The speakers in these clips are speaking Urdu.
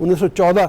1914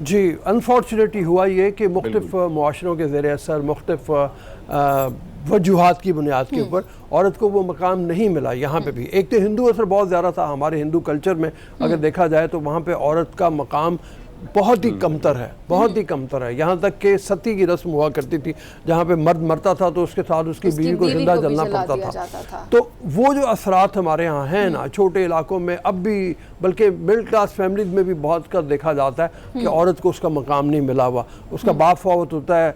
جی انفارچونیٹلی ہوا یہ کہ مختلف معاشروں کے زیر اثر مختلف وجوہات کی بنیاد کے اوپر عورت کو وہ مقام نہیں ملا یہاں پہ بھی. ایک تو ہندو اثر بہت زیادہ تھا ہمارے ہندو کلچر میں اگر دیکھا جائے تو وہاں پہ عورت کا مقام بہت ہی کمتر ہے, بہت ہی کمتر ہے. یہاں تک کہ ستی کی رسم ہوا کرتی تھی جہاں پہ مرد مرتا تھا تو اس کے ساتھ اس کی بیوی کو زندہ جلنا پڑتا تھا. تو وہ جو اثرات ہمارے ہاں ہیں نا چھوٹے علاقوں میں اب بھی, بلکہ مڈل کلاس فیملیز میں بھی بہت کا دیکھا جاتا ہے کہ عورت کو اس کا مقام نہیں ملا ہوا. اس کا باپ فوت ہوتا ہے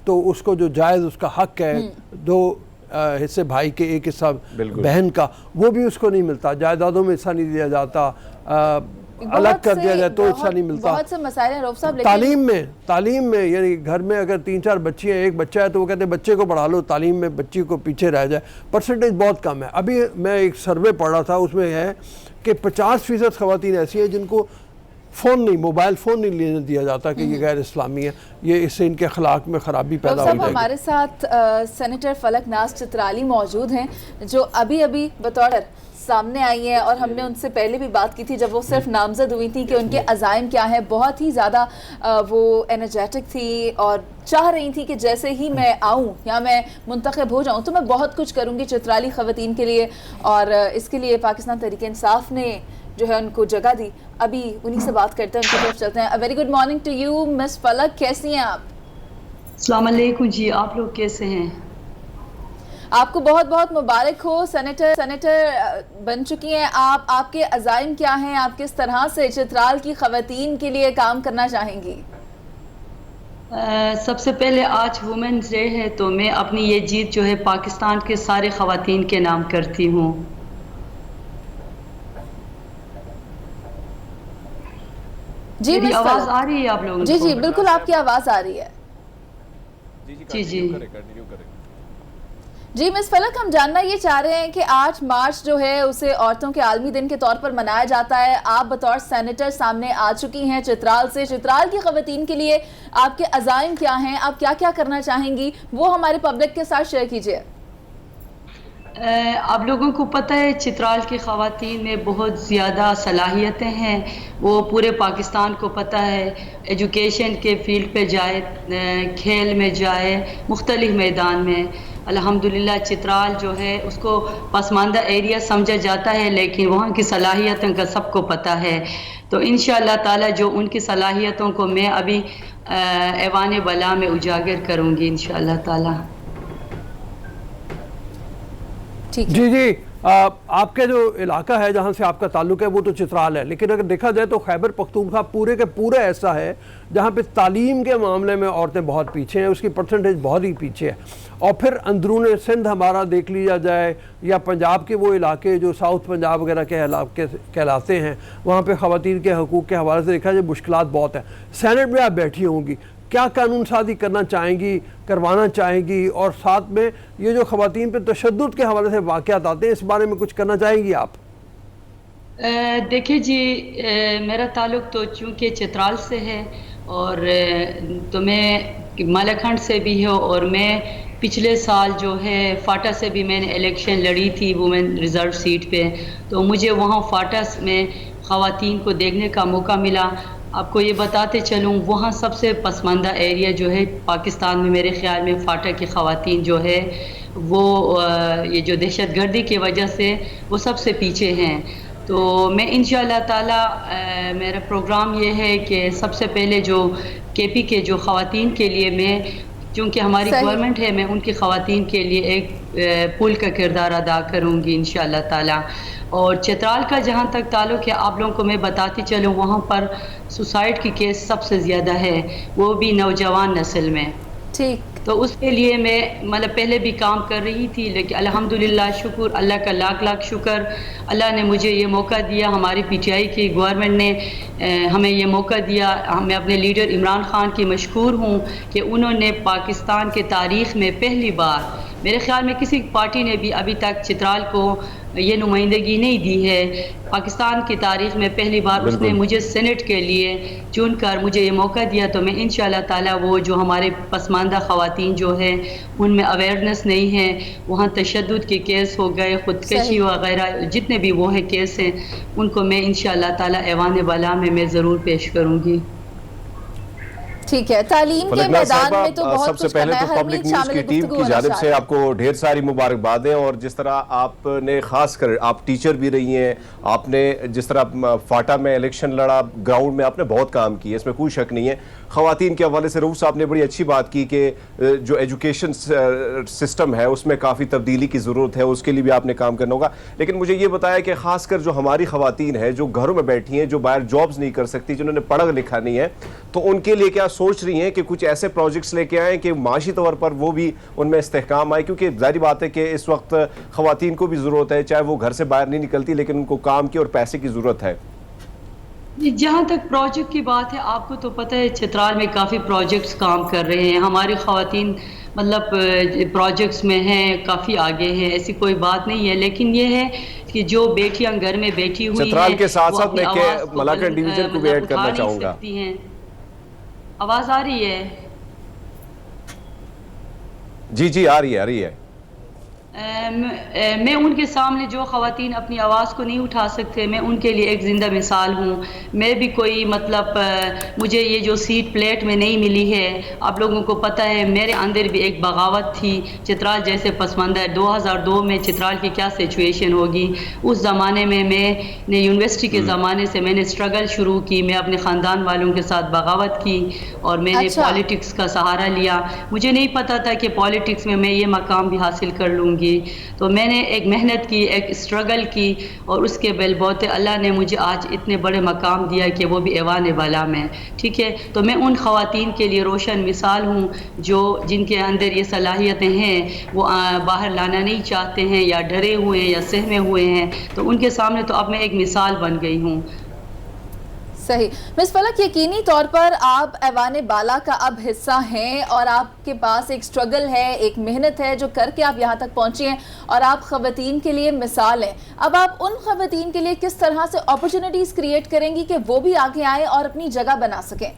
تو اس کو جو جائز اس کا حق ہے 2 حصے بھائی کے 1 حصہ بہن کا وہ بھی اس کو نہیں ملتا. جائیدادوں میں حصہ نہیں دیا جاتا, الگ کر دیا جائے تو حصہ نہیں ملتا. بہت سے مسائل ہیں رؤوف صاحب. تعلیم میں یعنی گھر میں اگر 3-4 بچی ہیں, 1 بچہ ہے تو وہ کہتے ہیں بچے کو پڑھا لو, تعلیم میں بچی کو پیچھے رہ جائے. پرسنٹیج بہت کم ہے. ابھی میں ایک سروے پڑھ رہا تھا, اس میں ہے کہ 50% خواتین ایسی ہیں جن کو موبائل فون نہیں لینے دیا جاتا کہ یہ غیر اسلامی ہے, یہ اس سے ان کے اخلاق میں خرابی پیدا ہو جائے گی. ہمارے ساتھ سینیٹر فلک ناز چترالی موجود ہیں جو ابھی بطور سامنے آئی ہیں, اور ہم نے ان سے پہلے بھی بات کی تھی جب وہ صرف نامزد ہوئی تھی کہ ان کے عزائم کیا ہیں. بہت ہی زیادہ وہ انرجیٹک تھی اور چاہ رہی تھی کہ جیسے ہی میں آؤں یا میں منتخب ہو جاؤں تو میں بہت کچھ کروں گی چترالی خواتین کے لیے, اور اس کے لیے پاکستان تحریک انصاف نے جو ہے ان کو جگہ دی. ابھی انہی سے بات کرتے ہیں, ان کی طرف چلتے ہیں. Very good morning to you miss Falak, کیسی ہیں آپ؟ السلام علیکم جی, آپ لوگ کیسے ہیں؟ آپ کو بہت بہت مبارک ہو, سینیٹر بن چکی ہیں آپ. آپ کے عزائم کیا ہیں؟ آپ کس طرح سے چترال کی خواتین کے لیے کام کرنا چاہیں گی؟ سب سے پہلے آج وومنز ڈے ہے تو میں اپنی یہ جیت جو ہے پاکستان کے سارے خواتین کے نام کرتی ہوں. جی میری آواز آ رہی ہے آپ لوگوں کو؟ جی بالکل آپ کی آواز آ رہی ہے. جی مس فلک, ہم جاننا یہ چاہ رہے ہیں کہ 8 مارچ جو ہے اسے عورتوں کے عالمی دن کے طور پر منایا جاتا ہے. آپ بطور سینیٹر سامنے آ چکی ہیں چترال سے. چترال کی خواتین کے لیے آپ کے عزائم کیا ہیں؟ آپ کیا کیا کرنا چاہیں گی وہ ہمارے پبلک کے ساتھ شیئر کیجئے. آپ لوگوں کو پتہ ہے چترال کی خواتین میں بہت زیادہ صلاحیتیں ہیں. وہ پورے پاکستان کو پتہ ہے, ایجوکیشن کے فیلڈ پہ جائے, کھیل میں جائے, مختلف میدان میں. الحمدللہ چترال جو ہے اس کو پسماندہ ایریا سمجھا جاتا ہے, لیکن وہاں کی صلاحیتوں کا سب کو پتہ ہے. تو انشاءاللہ تعالی جو ان کی صلاحیتوں کو میں ابھی ایوان بلا میں اجاگر کروں گی انشاءاللہ تعالی. جی آپ کے جو علاقہ ہے جہاں سے آپ کا تعلق ہے وہ تو چترال ہے, لیکن اگر دیکھا جائے تو خیبر پختونخوا پورے کے پورے ایسا ہے جہاں پہ تعلیم کے معاملے میں عورتیں بہت پیچھے ہیں, اس کی پرسنٹیج بہت ہی پیچھے ہے. اور پھر اندرون سندھ ہمارا دیکھ لیا جائے یا پنجاب کے وہ علاقے جو ساؤتھ پنجاب وغیرہ کے علاقے کہلاتے ہیں, وہاں پہ خواتین کے حقوق کے حوالے سے دیکھا جائے مشکلات بہت ہیں. سینٹ میں آپ بیٹھی ہوں گی, کیا قانون سازی کرنا چاہیں گی, کروانا چاہیں گی, اور ساتھ میں یہ جو خواتین پہ تشدد کے حوالے سے واقعات آتے ہیں اس بارے میں کچھ کرنا چاہیں گی آپ؟ دیکھیں جی, میرا تعلق تو چونکہ چترال سے ہے اور تو میں مالاکھنڈ سے بھی ہوں, اور میں پچھلے سال جو ہے فاٹا سے بھی میں نے الیکشن لڑی تھی وومن ریزرو سیٹ پہ, تو مجھے وہاں فاٹا میں خواتین کو دیکھنے کا موقع ملا. آپ کو یہ بتاتے چلوں وہاں سب سے پسماندہ ایریا جو ہے پاکستان میں میرے خیال میں فاٹا کی خواتین جو ہے وہ یہ جو دہشت گردی کی وجہ سے وہ سب سے پیچھے ہیں. تو میں انشاءاللہ تعالی میرا پروگرام یہ ہے کہ سب سے پہلے جو کے پی کے جو خواتین کے لیے میں, چونکہ ہماری گورنمنٹ ہے, میں ان کی خواتین کے لیے ایک پل کا کردار ادا کروں گی انشاءاللہ تعالی. اور چترال کا جہاں تک تعلق ہے آپ لوگوں کو میں بتاتی چلوں وہاں پر سوسائڈ کی کیس سب سے زیادہ ہے, وہ بھی نوجوان نسل میں. ٹھیک, تو اس کے لیے میں مطلب پہلے بھی کام کر رہی تھی, لیکن الحمدللہ شکر اللہ کا لاکھ لاکھ شکر, اللہ نے مجھے یہ موقع دیا, ہماری پی ٹی آئی کی گورنمنٹ نے ہمیں یہ موقع دیا. میں اپنے لیڈر عمران خان کی مشکور ہوں کہ انہوں نے پاکستان کے تاریخ میں پہلی بار, میرے خیال میں کسی پارٹی نے بھی ابھی تک چترال کو یہ نمائندگی نہیں دی ہے, پاکستان کی تاریخ میں پہلی بار اس نے مجھے سینٹ کے لیے چن کر مجھے یہ موقع دیا. تو میں انشاءاللہ تعالی وہ جو ہمارے پسماندہ خواتین جو ہے ان میں اویئرنس نہیں ہے, وہاں تشدد کے کیس ہو گئے, خودکشی وغیرہ جتنے بھی وہ ہے کیس ہیں, ان کو میں انشاءاللہ تعالی ایوان بالا میں ضرور پیش کروں گی. ٹھیک ہے، تعلیم کے میدان میں تو بہت سب سے پہلے تو پبلک نیوز کی ٹیم کی جانب سے آپ کو ڈھیر ساری مبارکبادیں، اور جس طرح آپ نے خاص کر آپ ٹیچر بھی رہی ہیں، آپ نے جس طرح فاٹا میں الیکشن لڑا، گراؤنڈ میں آپ نے بہت کام کیا، اس میں کوئی شک نہیں ہے۔ خواتین کے حوالے سے رؤوف صاحب نے بڑی اچھی بات کی کہ جو ایجوکیشن سسٹم ہے اس میں کافی تبدیلی کی ضرورت ہے، اس کے لیے بھی آپ نے کام کرنا ہوگا۔ لیکن مجھے یہ بتایا کہ خاص کر جو ہماری خواتین ہیں جو گھروں میں بیٹھی ہیں، جو باہر جابز نہیں کر سکتی، جنہوں نے پڑھا لکھا نہیں ہے، تو ان کے لیے کیا سوچ رہی ہیں کہ کچھ ایسے پروجیکٹس لے کے آئیں کہ معاشی طور پر وہ بھی ان میں استحکام آئے؟ کیونکہ ظاہری بات ہے کہ اس وقت خواتین کو بھی ضرورت ہے، چاہے وہ گھر سے باہر نہیں نکلتی، لیکن ان کو کام کی اور پیسے کی ضرورت ہے۔ جہاں تک پروجیکٹ کی بات ہے، آپ کو تو پتہ ہے چترال میں کافی پروجیکٹس کام کر رہے ہیں، ہماری خواتین مطلب پروجیکٹس میں ہیں، کافی آگے ہیں، ایسی کوئی بات نہیں ہے۔ لیکن یہ ہے کہ جو بیٹیاں گھر میں بیٹھی ہوئی ہیں، چترال کے ساتھ ساتھ میں کہ ملاکنڈ ڈویژن کو بھی ایڈ کرنا چاہوں گا۔ آواز آ رہی ہے؟ جی آ رہی ہے۔ میں ان کے سامنے جو خواتین اپنی آواز کو نہیں اٹھا سکتے، میں ان کے لیے ایک زندہ مثال ہوں۔ میں بھی کوئی مطلب مجھے یہ جو سیٹ پلیٹ میں نہیں ملی ہے، آپ لوگوں کو پتہ ہے میرے اندر بھی ایک بغاوت تھی چترال جیسے پسماندہ 2002 میں چترال کی کیا سچویشن ہوگی۔ اس زمانے میں نے یونیورسٹی کے زمانے سے میں نے اسٹرگل شروع کی، میں اپنے خاندان والوں کے ساتھ بغاوت کی اور میں نے پالیٹکس کا سہارا لیا۔ مجھے نہیں پتا تھا کہ پالیٹکس میں یہ مقام بھی حاصل کر لوں گی، تو میں نے ایک محنت کی، ایک اسٹرگل کی، اور اس کے بل بوتے اللہ نے مجھے آج اتنے بڑے مقام دیا کہ وہ بھی ایوان بالا میں، ٹھیک ہے۔ تو میں ان خواتین کے لیے روشن مثال ہوں جو جن کے اندر یہ صلاحیتیں ہیں، وہ باہر لانا نہیں چاہتے ہیں، یا ڈرے ہوئے ہیں یا سہمے ہوئے ہیں، تو ان کے سامنے تو اب میں ایک مثال بن گئی ہوں۔ صحیح مس فلک، یقینی طور پر آپ ایوان بالا کا اب حصہ ہیں، اور آپ کے پاس ایک سٹرگل ہے، ایک محنت ہے جو کر کے آپ یہاں تک پہنچی ہیں، اور آپ خواتین کے لیے مثال ہیں۔ اب آپ ان خواتین کے لیے کس طرح سے اپرچونٹیز کریٹ کریں گی کہ وہ بھی آگے آئیں اور اپنی جگہ بنا سکیں؟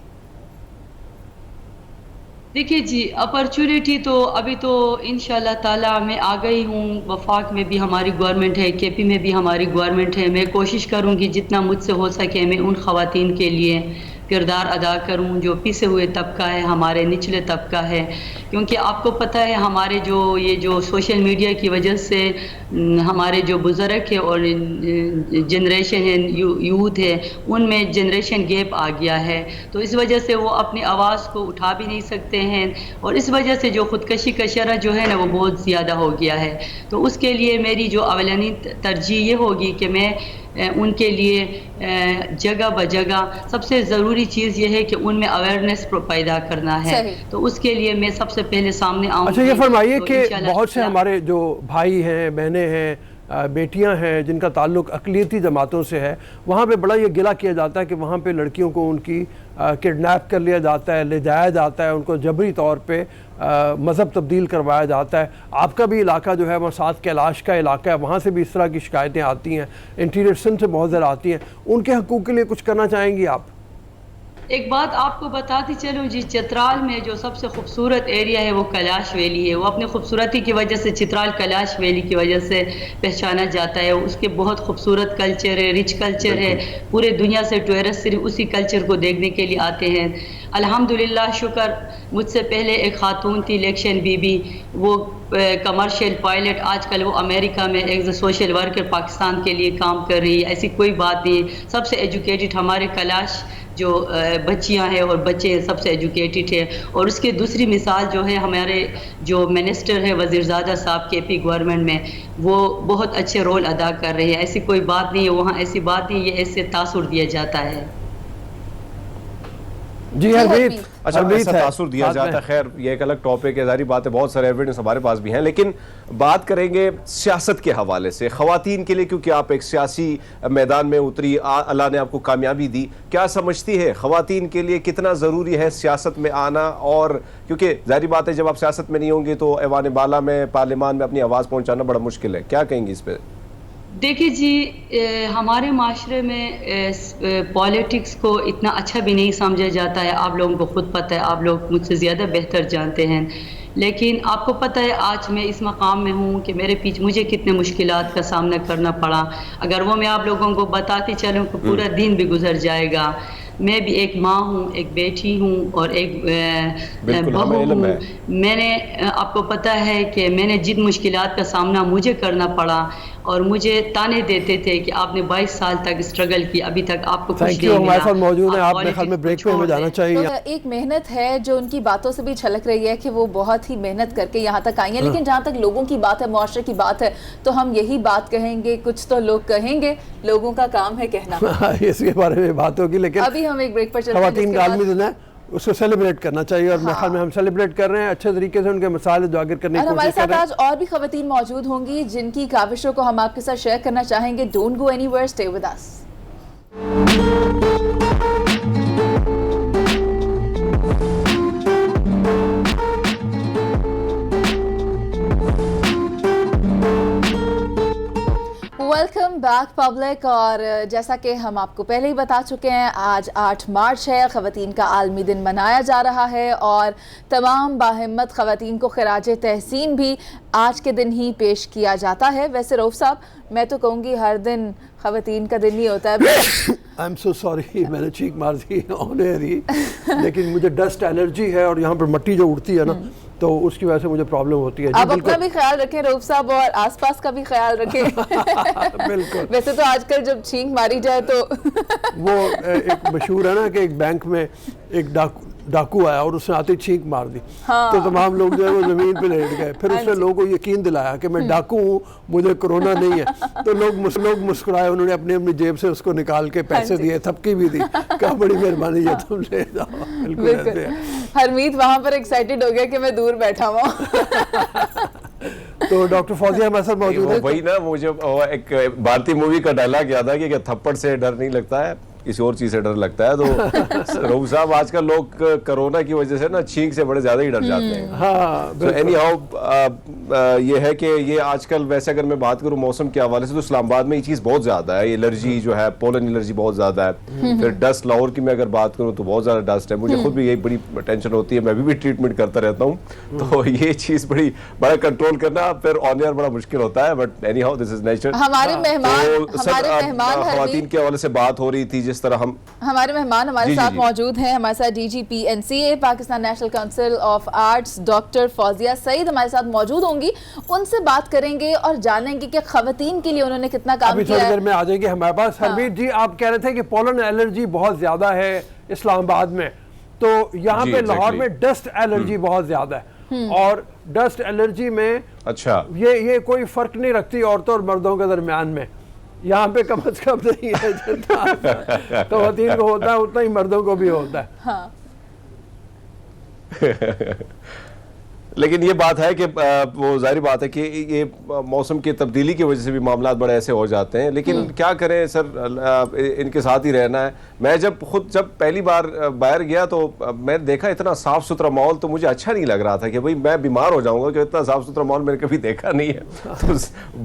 دیکھیے جی، اپرچونٹی تو ابھی تو انشاءاللہ تعالیٰ میں آ گئی ہوں، وفاق میں بھی ہماری گورنمنٹ ہے، کے پی میں بھی ہماری گورنمنٹ ہے۔ میں کوشش کروں گی جتنا مجھ سے ہو سکے میں ان خواتین کے لیے کردار ادا کروں جو پیسے ہوئے طبقہ ہے، ہمارے نچلے طبقہ ہے، کیونکہ آپ کو پتہ ہے ہمارے جو سوشل میڈیا کی وجہ سے ہمارے جو بزرگ ہے اور جنریشن ہے، یوتھ ہے، ان میں جنریشن گیپ آ گیا ہے، تو اس وجہ سے وہ اپنی آواز کو اٹھا بھی نہیں سکتے ہیں، اور اس وجہ سے جو خودکشی کا شرح جو ہے نا وہ بہت زیادہ ہو گیا ہے۔ تو اس کے لیے میری جو اولین ترجیح یہ ہوگی کہ میں ان کے لیے جگہ بجگہ سب سے ضروری چیز یہ ہے کہ ان میں اویئرنیس پیدا کرنا ہے، تو اس کے لیے میں سب سے پہلے سامنے آؤں۔ اچھا یہ فرمائیے کہ بہت سے ہمارے جو بھائی ہیں، بہنیں ہیں، بیٹیاں ہیں جن کا تعلق اقلیتی جماعتوں سے ہے، وہاں پہ بڑا یہ گلہ کیا جاتا ہے کہ وہاں پہ لڑکیوں کو ان کی کڈنیپ کر لیا جاتا ہے، لے جایا جاتا ہے، ان کو جبری طور پہ مذہب تبدیل کروایا جاتا ہے۔ آپ کا بھی علاقہ جو ہے وہ ساتھ کیلاش کا علاقہ ہے، وہاں سے بھی اس طرح کی شکایتیں آتی ہیں، انٹیریئر سندھ سے بہت زیادہ آتی ہیں۔ ان کے حقوق کے لیے کچھ کرنا چاہیں گی آپ؟ ایک بات آپ کو بتاتی چلوں جی، چترال میں جو سب سے خوبصورت ایریا ہے وہ کیلاش ویلی ہے۔ وہ اپنی خوبصورتی کی وجہ سے چترال کیلاش ویلی کی وجہ سے پہچانا جاتا ہے۔ اس کے بہت خوبصورت کلچر ہے، رچ کلچر ہے، پورے دنیا سے ٹورسٹ صرف اسی کلچر کو دیکھنے کے لیے آتے ہیں۔ الحمدللہ شکر، مجھ سے پہلے ایک خاتون تھی الیکشن بی بی، وہ کمرشل پائلٹ، آج کل وہ امریکہ میں ایک سوشل ورکر پاکستان کے لیے کام کر رہی ہے۔ ایسی کوئی بات نہیں، سب سے ایجوکیٹڈ ہمارے کیلاش جو بچیاں ہیں اور بچے ہیں سب سے ایجوکیٹڈ ہیں۔ اور اس کی دوسری مثال جو ہے ہمارے جو منسٹر ہے وزیرزادہ صاحب کے پی گورنمنٹ میں، وہ بہت اچھے رول ادا کر رہے ہیں۔ ایسی کوئی بات نہیں ہے وہاں، ایسی بات نہیں، یہ ایسے تاثر دیا جاتا ہے۔ جی حرمیت، اچھا ایسا تاثر دیا جاتا ہے، خیر یہ ایک الگ ٹاپک ہے، ظاہری بات ہے بہت سارے ایویڈنس ہمارے پاس بھی ہیں، لیکن بات کریں گے سیاست کے حوالے سے خواتین کے لیے، کیونکہ آپ ایک سیاسی میدان میں اتری، اللہ نے آپ کو کامیابی دی، کیا سمجھتی ہے خواتین کے لیے کتنا ضروری ہے سیاست میں آنا؟ اور کیونکہ ظاہری بات ہے جب آپ سیاست میں نہیں ہوں گے تو ایوان بالا میں، پارلیمان میں اپنی آواز پہنچانا بڑا مشکل ہے، کیا کہیں گی اس پہ؟ دیکھیے جی، ہمارے معاشرے میں پالیٹکس کو اتنا اچھا بھی نہیں سمجھا جاتا ہے، آپ لوگوں کو خود پتہ ہے، آپ لوگ مجھ سے زیادہ بہتر جانتے ہیں، لیکن آپ کو پتہ ہے آج میں اس مقام میں ہوں کہ میرے پیچھے مجھے کتنے مشکلات کا سامنا کرنا پڑا، اگر وہ میں آپ لوگوں کو بتاتی چلوں کہ پورا دن بھی گزر جائے گا۔ میں بھی ایک ماں ہوں, ایک بیٹی ہوں اور ایک بہو ہوں. میں نے آپ کو پتہ ہے کہ میں نے جن مشکلات کا سامنا مجھے کرنا پڑا اور مجھے تانے دیتے تھے کہ آپ نے 22 سال تک اسٹرگل کی, ابھی تک آپ کو کچھ نہیں ملا. ہمارے ساتھ موجود ہیں, آپ میرے خیال میں بریک پہ ہمیں جانا چاہیے. ایک محنت ہے جو ان کی باتوں سے بھی چھلک رہی ہے کہ وہ بہت ہی محنت کر کے یہاں تک آئی ہیں, لیکن جہاں تک لوگوں کی بات ہے, معاشرے کی بات ہے, تو ہم یہی بات کہیں گے, کچھ تو لوگ کہیں گے, لوگوں کا کام ہے کہنا. اس کے بارے میں بات ہوگی, لیکن ابھی ہم ایک بریک پر چلتے ہیں. خواتین کا عالمی دن ہے, اس کو سیلیبریٹ کرنا چاہیے, اور میرے خیال میں ہم سیلیبریٹ کر رہے ہیں اچھے طریقے سے, ان کے مسائل اجاگر کرنے کی کوشش کر رہے ہیں. اور ہمارے ساتھ آج اور بھی خواتین موجود ہوں گی جن کی کاوشوں کو ہم آپ کے ساتھ شیئر کرنا چاہیں گے. Don't go anywhere, stay with us. Welcome back public. اور جیسا کہ ہم آپ کو پہلے ہی بتا چکے ہیں, آج 8 مارچ ہے, خواتین کا عالمی دن منایا جا رہا ہے, اور تمام باہمت خواتین کو خراج تحسین بھی آج کے دن ہی پیش کیا جاتا ہے. ویسے رؤف صاحب, میں تو کہوں گی ہر دن خواتین کا دن ہی ہوتا ہے. I'm so sorry, میں نے چیک مار دی آن ایئر ہی, لیکن مجھے ڈسٹ الرجی ہے, اور یہاں پر مٹی جو اڑتی ہے نا, تو اس کی وجہ سے مجھے پرابلم ہوتی ہے. آپ اپنا بھی خیال رکھیں رؤف صاحب, اور آس پاس کا بھی خیال رکھیں. بالکل. ویسے تو آج کل جب چھینک ماری جائے تو وہ ایک مشہور ہے نا کہ ایک بینک میں ایک ڈاکو آیا اور اس نے آتے چھینک مار دی, تو تمام لوگ جو ہے وہ زمین پہ لیٹ گئے. پھر اس نے لوگوں کو یقین دلایا کہ میں ڈاکو ہوں, مجھے کرونا نہیں ہے, تو لوگ مسکرائے, انہوں نے اپنی جیب سے اس کو نکال کے پیسے دیے, تھپکی بھی دی, کہا بڑی مہربانی ہے, تم لے جاؤ. بالکل. حرمیت وہاں پر ایکسائٹڈ ہو گیا کہ میں دور بیٹھا ہوں. تو ڈاکٹر فوزیہ ہمارے ساتھ موجود ہے. وہی نا, مجھے ایک بھارتی مووی کا ڈائلاگ یاد ہے کہ تھپڑ سے ڈر نہیں لگتا ہے, کسی اور چیز سے ڈر لگتا ہے. تو رؤف صاحب, آج کل لوگ کرونا کی وجہ سے نا چھینک سے بڑے زیادہ ہی ڈر جاتے ہیں. ہاں, اینی ہاؤ یہ ہے کہ یہ آج کل ویسے اگر میں بات کروں موسم کے حوالے سے, تو اسلام آباد میں یہ چیز بہت زیادہ ہے, یہ الرجی جو ہے, پولن الرجی بہت زیادہ ہے. پھر ڈسٹ, لاہور کی میں اگر بات کروں تو بہت زیادہ ڈسٹ ہے, مجھے خود بھی یہی بڑی ٹینشن ہوتی ہے, میں بھی ٹریٹمنٹ کرتا رہتا ہوں. تو یہ چیز بڑا کنٹرول کرنا پھر آن ایئر بڑا مشکل ہوتا ہے, but any how this is nature. ہمارے مہمان خواتین کے حوالے سے بات ہو رہی تھی, جس طرح ہمارے مہمان ہمارے ساتھ موجود ہیں. ہمارے ساتھ D G P N C A Pakistan national council of arts doctor Fauzia Saeed ہمارے ساتھ موجود ہوں گی. ان سے بات کریں گے اور جانیں گے کہ خواتین کے لیے انہوں نے کتنا کام کیا ہے. تھوڑی دیر میں آ جائے گی ہمارے پاس. حمید جی, آپ کہہ رہے تھے کہ پولن الرجی بہت زیادہ ہے اسلام آباد میں, تو یہاں پہ لاہور میں ڈسٹ الرجی بہت زیادہ ہے, اور ڈسٹ الرجی میں اچھا یہ کوئی فرق نہیں رکھتی عورتوں اور مردوں کے درمیان میں. یہاں پہ کم از کم نہیں ہے, جتنا خواتین کو ہوتا ہے اتنا ہی مردوں کو بھی ہوتا ہے. لیکن یہ بات ہے کہ وہ ظاہری بات ہے کہ یہ موسم کی تبدیلی کی وجہ سے بھی معاملات بڑے ایسے ہو جاتے ہیں, لیکن کیا کریں سر, ان کے ساتھ ہی رہنا ہے. میں جب پہلی بار باہر گیا تو میں دیکھا اتنا صاف ستھرا ماحول, تو مجھے اچھا نہیں لگ رہا تھا کہ بھئی میں بیمار ہو جاؤں گا, کہ اتنا صاف ستھرا ماحول میں نے کبھی دیکھا نہیں ہے. تو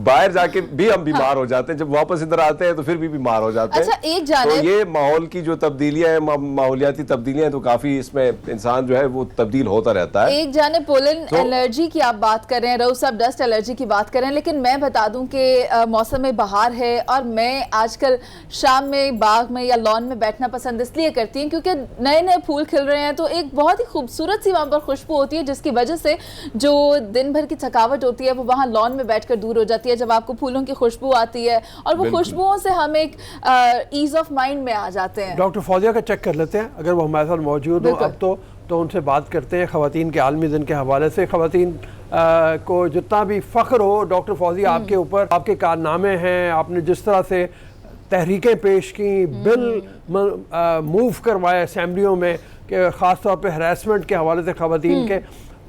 باہر جا کے بھی ہم بیمار ہو جاتے ہیں, جب واپس ادھر آتے ہیں تو پھر بھی بیمار ہو جاتے ہیں. تو یہ ماحول کی جو تبدیلیاں ہیں, ماحولیاتی تبدیلیاں ہیں, تو کافی اس میں انسان جو ہے وہ تبدیل ہوتا رہتا ہے. ایک جانب پولن الرجی کی آپ بات کر رہے ہیں, رؤف صاحب ڈسٹ الرجی کی بات کر رہے ہیں, لیکن میں بتا دوں کہ موسم بہار ہے, اور میں آج کل شام میں باغ میں یا لان میں بیٹھنا پسند اس لیے کرتی ہوں کیونکہ نئے نئے پھول کھل رہے ہیں, تو ایک بہت ہی خوبصورت سی وہاں پر خوشبو ہوتی ہے, جس کی وجہ سے جو دن بھر کی تھکاوٹ ہوتی ہے وہ وہاں لان میں بیٹھ کر دور ہو جاتی ہے, جب آپ کو پھولوں کی خوشبو آتی ہے, اور وہ خوشبوؤں سے ہم ایک ایز آف مائنڈ میں آ جاتے ہیں. ڈاکٹر فوزیہ کا چیک کر لیتے ہیں اگر وہ ہمارے ساتھ موجود ہوں اب تو ان سے بات کرتے ہیں خواتین کے عالمی دن کے حوالے سے. خواتین کو جتنا بھی فخر ہو ڈاکٹر فوزیہ آپ کے اوپر, آپ کے کارنامے ہیں, آپ نے جس طرح سے تحریکیں پیش کی, بل موو کروائے اسمبلیوں میں, کہ خاص طور پہ ہراسمنٹ کے حوالے سے خواتین کے,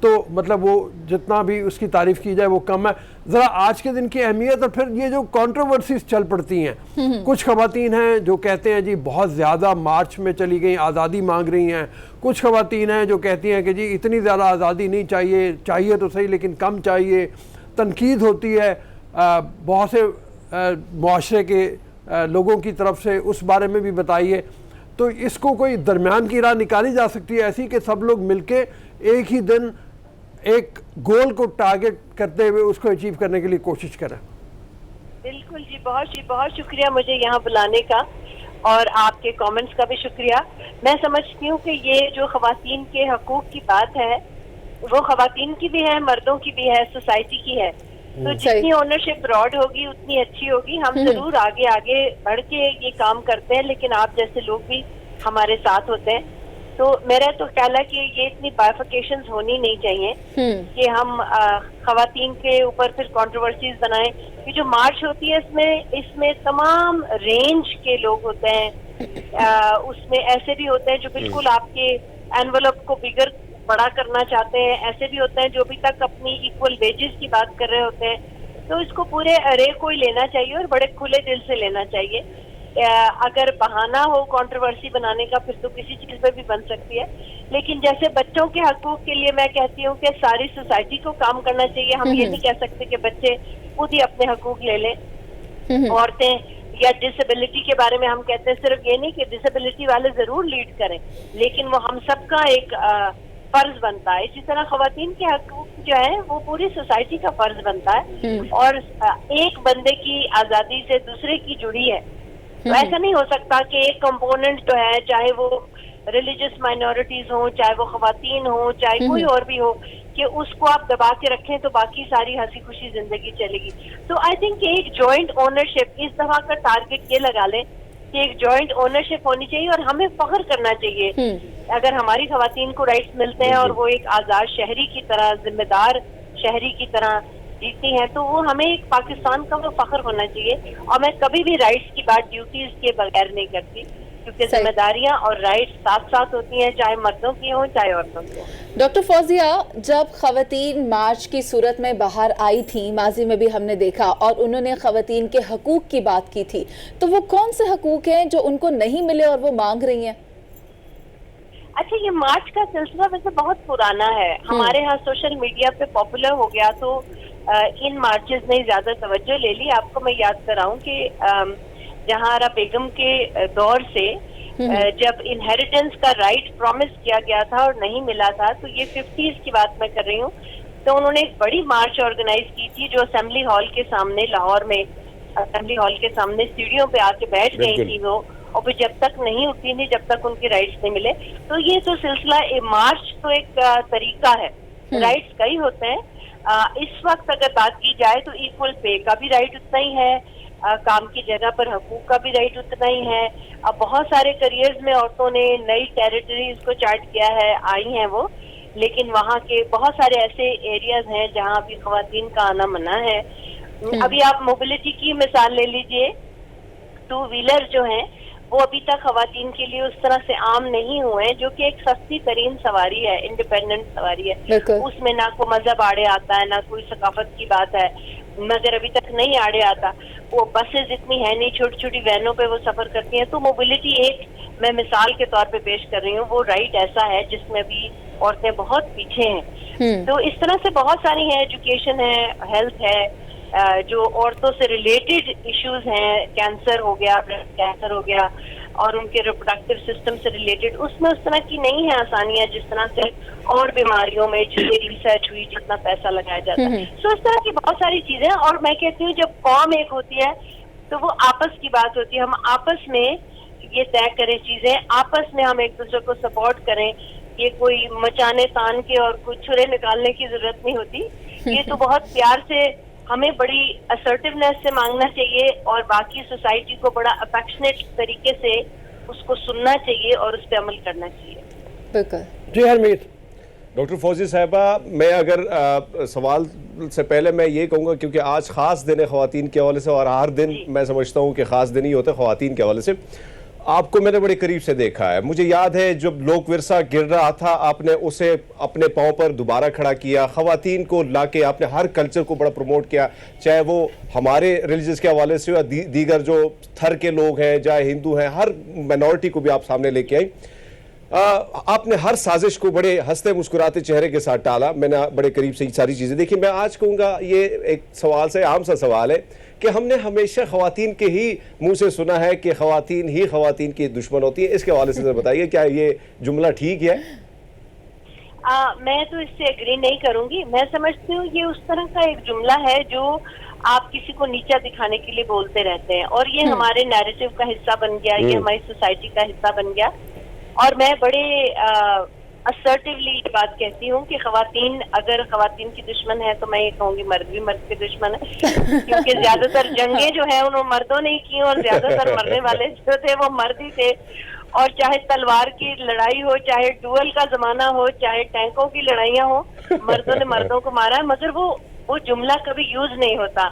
تو مطلب وہ جتنا بھی اس کی تعریف کی جائے وہ کم ہے. ذرا آج کے دن کی اہمیت, اور پھر یہ جو کنٹروورسیز چل پڑتی ہیں, کچھ خواتین ہیں جو کہتے ہیں جی بہت زیادہ مارچ میں چلی گئیں, آزادی مانگ رہی ہیں. کچھ خواتین ہیں جو کہتی ہیں کہ جی اتنی زیادہ آزادی نہیں چاہیے, چاہیے تو صحیح لیکن کم چاہیے. تنقید ہوتی ہے بہت سے معاشرے کے لوگوں کی طرف سے, اس بارے میں بھی بتائیے. تو اس کو کوئی درمیان کی راہ نکالی جا سکتی ہے ایسی کہ سب لوگ مل کے ایک ہی دن ایک گول کو ٹارگٹ کرتے ہوئے اس کو اچیو کرنے کے لیے کوشش کریں. بالکل جی, بہت شکریہ مجھے یہاں بلانے کا. اور آپ کے کامنٹس کا بھی شکریہ. میں سمجھتی ہوں کہ یہ جو خواتین کے حقوق کی بات ہے وہ خواتین کی بھی ہے, مردوں کی بھی ہے, سوسائٹی کی ہے. تو جتنی اونرشپ براڈ ہوگی اتنی اچھی ہوگی. ہم ضرور آگے بڑھ کے یہ کام کرتے ہیں, لیکن آپ جیسے لوگ بھی ہمارے ساتھ ہوتے ہیں. تو میرا تو خیال ہے کہ یہ اتنی بائفیکیشنز ہونی نہیں چاہیے کہ ہم خواتین کے اوپر پھر کنٹروورسیز بنائیں. یہ جو مارچ ہوتی ہے اس میں تمام رینج کے لوگ ہوتے ہیں. اس میں ایسے بھی ہوتے ہیں جو بالکل آپ کے اینولپ کو بڑا کرنا چاہتے ہیں, ایسے بھی ہوتے ہیں جو ابھی تک اپنی ایکول ویجز کی بات کر رہے ہوتے ہیں. تو اس کو پورے ارے کو ہی لینا چاہیے اور بڑے کھلے دل سے لینا چاہیے. اگر بہانہ ہو کنٹروورسی بنانے کا پھر تو کسی چیز پہ بھی بن سکتی ہے, لیکن جیسے بچوں کے حقوق کے لیے میں کہتی ہوں کہ ساری سوسائٹی کو کام کرنا چاہیے. ہم یہ نہیں کہہ سکتے کہ بچے خود ہی اپنے حقوق لے لیں. عورتیں یا ڈسیبلٹی کے بارے میں ہم کہتے ہیں صرف یہ نہیں کہ ڈسیبلٹی والے ضرور لیڈ کریں, لیکن وہ ہم سب کا ایک فرض بنتا ہے. اسی طرح خواتین کے حقوق جو ہے وہ پوری سوسائٹی کا فرض بنتا ہے, اور ایک بندے کی آزادی سے دوسرے کی جڑی ہے. ایسا نہیں ہو سکتا کہ ایک کمپوننٹ جو ہے, چاہے وہ ریلیجس مائنورٹیز ہوں, چاہے وہ خواتین ہوں, چاہے کوئی اور بھی ہو, کہ اس کو آپ دبا کے رکھیں تو باقی ساری ہنسی خوشی زندگی چلے گی. تو آئی تھنک کہ ایک جوائنٹ اونرشپ, اس دفعہ کا ٹارگیٹ یہ لگا لیں کہ ایک جوائنٹ اونرشپ ہونی چاہیے, اور ہمیں فخر کرنا چاہیے اگر ہماری خواتین کو رائٹس ملتے ہیں اور وہ ایک آزاد شہری کی طرح, ذمہ دار شہری کی طرح جیتی ہیں, تو وہ ہمیں ایک پاکستان کا وہ فخر ہونا چاہیے. اور میں کبھی بھی رائٹس کی بات ڈیوٹیز کے بغیر نہیں کرتی, کیونکہ ذمہ داریاں اور رائٹس ساتھ ساتھ ہوتی ہیں, چاہے مردوں کی ہوں چاہے عورتوں کی ہوں. ڈاکٹر فوزیہ, جب خواتین مارچ کی صورت میں باہر آئی تھیں, ماضی میں بھی ہم نے دیکھا, اور انہوں نے خواتین کے حقوق کی بات کی تھی, تو وہ کون سے حقوق ہیں جو ان کو نہیں ملے اور وہ مانگ رہی ہیں؟ اچھا, یہ مارچ کا سلسلہ ویسے بہت پرانا ہے. ہمارے ہاں سوشل میڈیا پہ پاپولر ہو گیا تو ان مارچز نے زیادہ توجہ لے لی. آپ کو میں یاد کراؤں کہ جہاں بیگم کے دور سے جب انہیریٹنس کا رائٹ پرومس کیا گیا تھا اور نہیں ملا تھا, تو یہ 50s کی بات میں کر رہی ہوں, تو انہوں نے ایک بڑی مارچ آرگنائز کی تھی جو اسمبلی ہال کے سامنے, لاہور میں اسمبلی ہال کے سامنے سیڑھیوں پہ آ کے بیٹھ گئی تھی وہ, اور پھر جب تک نہیں اٹھی تھی جب تک ان کی رائٹس نہیں ملے. تو یہ تو سلسلہ مارچ تو ایک طریقہ ہے, رائٹس کئی ہوتے ہیں. اس وقت اگر بات کی جائے تو ایکول پے کا بھی رائٹ اتنا ہی ہے, کام کی جگہ پر حقوق کا بھی رائٹ اتنا ہی ہے. اب بہت سارے کریئرز میں عورتوں نے نئی ٹیریٹریز کو چارٹ کیا ہے, آئی ہیں وہ, لیکن وہاں کے بہت سارے ایسے ایریاز ہیں جہاں ابھی خواتین کا آنا منع ہے. ابھی آپ موبلٹی کی مثال لے لیجئے, 2 ویلر جو ہیں وہ ابھی تک خواتین کے لیے اس طرح سے عام نہیں ہوئے ہیں, جو کہ ایک سستی ترین سواری ہے, انڈیپینڈنٹ سواری ہے. اس میں نہ کوئی مذہب آڑے آتا ہے, نہ کوئی ثقافت کی بات ہے, مگر ابھی تک نہیں آڑے آتا. وہ بسز اتنی ہے نہیں, چھوٹی چھوٹی وینوں پہ وہ سفر کرتی ہیں. تو موبلٹی ایک میں مثال کے طور پہ پیش کر رہی ہوں, وہ رائٹ ایسا ہے جس میں بھی عورتیں بہت پیچھے ہیں. تو اس طرح سے بہت ساری ہیں, ایجوکیشن ہے, ہیلتھ ہے, جو عورتوں سے ریلیٹڈ ایشوز ہیں, کینسر ہو گیا, بریسٹ کینسر ہو گیا, اور ان کے ریپروڈکٹیو سسٹم سے ریلیٹڈ, اس میں اس طرح کی نہیں ہیں آسانیاں جس طرح سے اور بیماریوں میں جتنی ریسرچ ہوئی جتنا پیسہ لگایا جاتا ہے. سو اس طرح کی بہت ساری چیزیں. اور میں کہتی ہوں جب قوم ایک ہوتی ہے تو وہ آپس کی بات ہوتی ہے, ہم آپس میں یہ طے کریں چیزیں, آپس میں ہم ایک دوسرے کو سپورٹ کریں. یہ کوئی مچانے تان کے اور کوئی چھرے نکالنے کی ضرورت نہیں ہوتی. یہ تو بہت پیار سے ہمیں بڑی اسرٹیونیس سے مانگنا چاہیے, اور باقی سوسائٹی کو بڑا افیکشنیٹ طریقے سے اس کو سننا چاہیے اور اس پہ عمل کرنا چاہیے. بالکل. جی حرمیت. ڈاکٹر فوزی صاحبہ, میں اگر سوال سے پہلے میں یہ کہوں گا, کیونکہ آج خاص دن ہے خواتین کے حوالے سے, اور ہر دن میں سمجھتا ہوں کہ خاص دن ہی ہوتا ہے خواتین کے حوالے سے. آپ کو میں نے بڑے قریب سے دیکھا ہے. مجھے یاد ہے جب لوک ورثہ گر رہا تھا, آپ نے اسے اپنے پاؤں پر دوبارہ کھڑا کیا, خواتین کو لا کے آپ نے ہر کلچر کو بڑا پروموٹ کیا, چاہے وہ ہمارے ریلیجس کے حوالے سے دیگر جو تھر کے لوگ ہیں, چاہے ہندو ہیں, ہر مائنورٹی کو بھی آپ سامنے لے کے آئیں. آپ نے ہر سازش کو بڑے ہنستے مسکراتے چہرے کے ساتھ ٹالا. میں نے بڑے قریب سے یہ ساری چیزیں دیکھی. میں آج کہوں گا, یہ ایک سوال سے عام سا سوال ہے کہ ہم نے ہمیشہ خواتین کے ہی منہ سے سنا ہے کہ خواتین ہی خواتین کی دشمن ہوتی ہیں. اس کے حوالے سے بتائیے, کیا یہ جملہ ٹھیک ہے؟ میں تو اس سے ایگری نہیں کروں گی. میں سمجھتی ہوں یہ اس طرح کا ایک جملہ ہے جو آپ کسی کو نیچا دکھانے کے لیے بولتے رہتے ہیں, اور یہ ہمارے نیریٹو کا حصہ بن گیا, یہ ہماری سوسائٹی کا حصہ بن گیا. اور میں بڑے اسرٹیولی یہ بات کہتی ہوں کہ خواتین, اگر خواتین کی دشمن ہے تو میں یہ کہوں گی مرد بھی مرد کے دشمن ہے, کیونکہ زیادہ تر جنگیں جو ہیں انہوں مردوں نے کی, اور زیادہ تر مرنے والے جو تھے وہ مرد ہی تھے. اور چاہے تلوار کی لڑائی ہو, چاہے ڈوئل کا زمانہ ہو, چاہے ٹینکوں کی لڑائیاں ہو, مردوں نے مردوں کو مارا ہے. مگر وہ جملہ کبھی یوز نہیں ہوتا.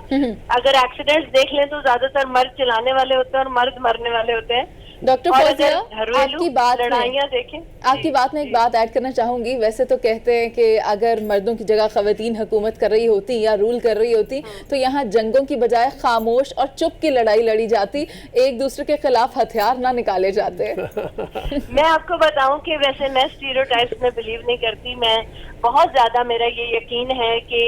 اگر ایکسیڈنٹس دیکھ لیں تو زیادہ تر مرد چلانے والے ہوتے ہیں اور مرد مرنے والے ہوتے ہیں. ڈاکٹر فوزیہ, آپ کی بات میں ایک بات ایڈ کرنا چاہوں گی. ویسے تو کہتے ہیں کہ اگر مردوں کی جگہ خواتین حکومت کر رہی ہوتی یا رول کر رہی ہوتی تو یہاں جنگوں کی بجائے خاموش اور چپ کی لڑائی لڑی جاتی, ایک دوسرے کے خلاف ہتھیار نہ نکالے جاتے. میں آپ کو بتاؤں کہ ویسے میں اسٹیریوٹائپس میں بلیو نہیں کرتی. میں بہت زیادہ, میرا یہ یقین ہے کہ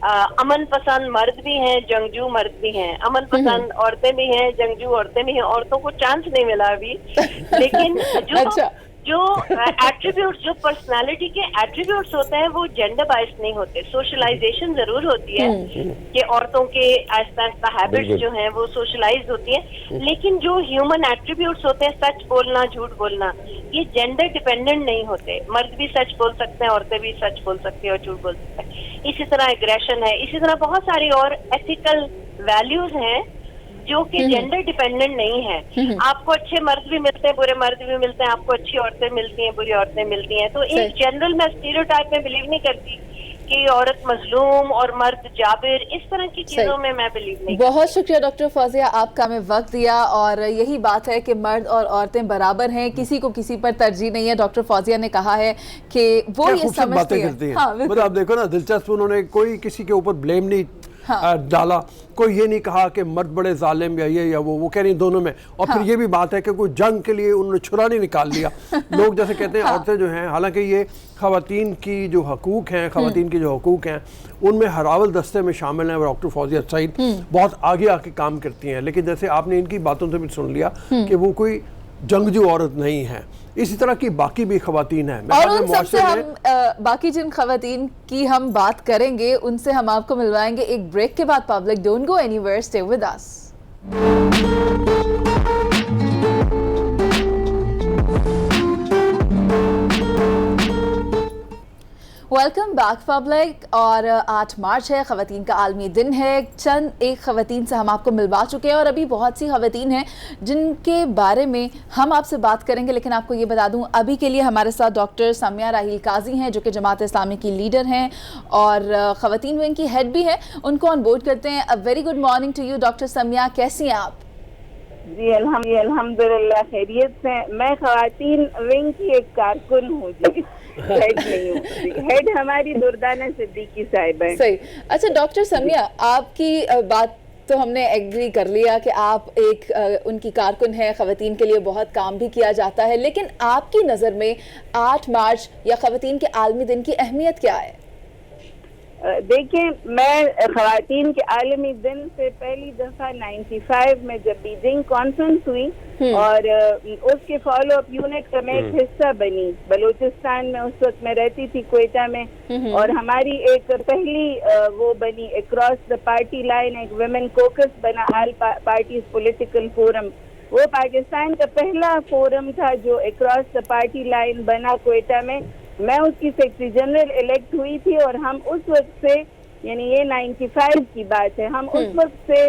امن پسند مرد بھی ہیں, جنگجو مرد بھی ہیں. امن پسند عورتیں بھی ہیں, جنگجو عورتیں بھی ہیں. عورتوں کو چانس نہیں ملا ابھی, لیکن جو ایٹریبیوٹس, جو پرسنالٹی کے ایٹریبیوٹس ہوتے ہیں وہ جینڈر بائس نہیں ہوتے. سوشلائزیشن ضرور ہوتی ہے کہ عورتوں کے آہستہ آہستہ ہیبٹس جو ہیں وہ سوشلائز ہوتی ہیں, لیکن جو ہیومن ایٹریبیوٹس ہوتے ہیں, سچ بولنا, جھوٹ بولنا, یہ جینڈر ڈیپینڈنٹ نہیں ہوتے. مرد بھی سچ بول سکتے ہیں, عورتیں بھی سچ بول سکتی ہیں اور جھوٹ بول سکتے ہیں. اسی طرح ایگریشن ہے, اسی طرح بہت ساری اور ایتھیکل ویلیوز ہیں جو کہ جینڈر ڈیپینڈنٹ نہیں ہے. آپ کو اچھے مرد بھی ملتے ہیں, برے مرد بھی ملتے ہیں, آپ کو اچھی عورتیں ملتی ہیں, بری عورتیں ملتی ہیں. تو ایک جنرل میں اسٹیریوٹائپ میں بلیو نہیں کرتی کہ عورت مظلوم اور مرد جابر, اس طرح کی چیزوں میں بلیو نہیں. بہت شکریہ ڈاکٹر فوزیہ, آپ کا ہمیں وقت دیا, اور یہی بات ہے کہ مرد اور عورتیں برابر ہیں, کسی کو کسی پر ترجیح نہیں ہے. ڈاکٹر فوزیہ نے کہا ہے کہ وہ یہ سمجھتے ہیں. آپ دیکھو نا, دلچسپ, انہوں نے کوئی کسی کے اوپر بلیم نہیں ڈالا, کوئی یہ نہیں کہا کہ مرد بڑے ظالم یا یہ یا وہ کہہ رہی ہیں دونوں میں. اور پھر یہ بھی بات ہے کہ کوئی جنگ کے لیے انہوں نے چھرا نہیں نکال لیا. لوگ جیسے کہتے ہیں عورتیں جو ہیں, حالانکہ یہ خواتین کی جو حقوق ہیں, خواتین کی جو حقوق ہیں ان میں ہراول دستے میں شامل ہیں. ڈاکٹر فوزیہ سعید بہت آگے آ کے کام کرتی ہیں, لیکن جیسے آپ نے ان کی باتوں سے بھی سن لیا کہ وہ کوئی جنگجو عورت نہیں ہے. اسی طرح کی باقی بھی خواتین ہیں, اور ان سب سے ہم باقی جن خواتین کی ہم بات کریں گے ان سے ہم آپ کو ملوائیں گے ایک بریک کے بعد. Public don't go anywhere, stay with us. Welcome back public. اور 8 مارچ ہے, خواتین کا عالمی دن ہے. چند ایک خواتین سے ہم آپ کو ملوا چکے ہیں, اور ابھی بہت سی خواتین ہیں جن کے بارے میں ہم آپ سے بات کریں گے. لیکن آپ کو یہ بتا دوں, ابھی کے لیے ہمارے ساتھ ڈاکٹر سمیہ راحیل قاضی ہیں جو کہ جماعت اسلامی کی لیڈر ہیں اور خواتین ونگ کی ہیڈ بھی ہیں. ان کو آن بورڈ کرتے ہیں. Very good morning to you doctor Sumaiya, کیسی ہیں آپ؟ جی الحمدللہ خیریت سے. میں خواتین ونگ کی ایک کارکن ہوں جی, ہیڈ نہیں ہوں. ہیڈ ہماری دردانہ صدیقی صاحبہ ہے. صحیح. اچھا ڈاکٹر سمیہ, آپ کی بات تو ہم نے ایگری کر لیا کہ آپ ایک ان کی کارکن ہیں, خواتین کے لیے بہت کام بھی کیا جاتا ہے, لیکن آپ کی نظر میں 8 مارچ یا خواتین کے عالمی دن کی اہمیت کیا ہے؟ دیکھیں, میں خواتین کے عالمی دن سے پہلی دفعہ 95 میں جب بیجنگ کانفرنس ہوئی اور اس کے فالو اپ یونٹ کا میں ایک حصہ بنی. بلوچستان میں اس وقت میں رہتی تھی, کوئٹہ میں, اور ہماری ایک پہلی وہ بنی اکراس دا پارٹی لائن, ایک ویمن کوکس بنا, آل پارٹیز پولیٹیکل فورم. وہ پاکستان کا پہلا فورم تھا جو اکراس دا پارٹی لائن بنا کوئٹہ میں. میں اس کی سیکرٹری جنرل الیکٹ ہوئی تھی, اور ہم اس وقت سے, یعنی یہ 95 کی بات ہے, ہم اس وقت سے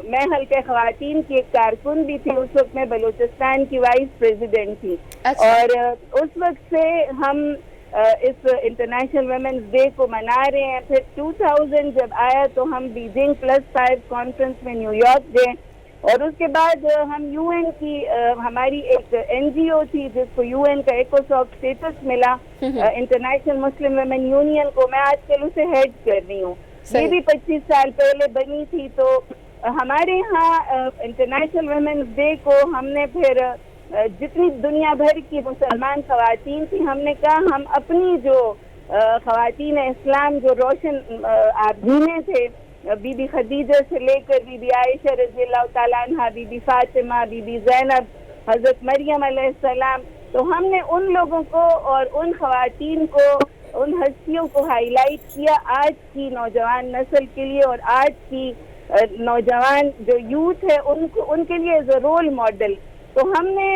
میں حلقہ خواتین کی ایک کارکن بھی تھی. اس وقت میں بلوچستان کی وائس پریزیڈنٹ تھی, اور اس وقت سے ہم اس انٹرنیشنل ویمنز ڈے کو منا رہے ہیں. پھر 2000 جب آیا تو ہم بیجنگ +5 کانفرنس میں نیو یارک گئے, اور اس کے بعد ہم یو این کی, ہماری ایک این جی او تھی جس کو یو این کا ایکوساک اسٹیٹس ملا, انٹرنیشنل مسلم ویمن یونین کو. میں آج کل اسے ہیڈ کر رہی ہوں. یہ بھی 25 سال پہلے بنی تھی. تو ہمارے ہاں انٹرنیشنل ویمنز ڈے کو ہم نے پھر جتنی دنیا بھر کی مسلمان خواتین تھی, ہم نے کہا ہم اپنی جو خواتین اسلام جو روشن آبدینیں تھے, بی بی خدیجہ سے لے کر بی بی عائشہ رضی اللہ تعالیٰ عنہ, بی بی فاطمہ, بی بی زینب, حضرت مریم علیہ السلام, تو ہم نے ان لوگوں کو اور ان خواتین کو، ان ہستیوں کو ہائی لائٹ کیا آج کی نوجوان نسل کے لیے، اور آج کی نوجوان جو یوتھ ہے ان کے لیے ایز اے رول ماڈل. تو ہم نے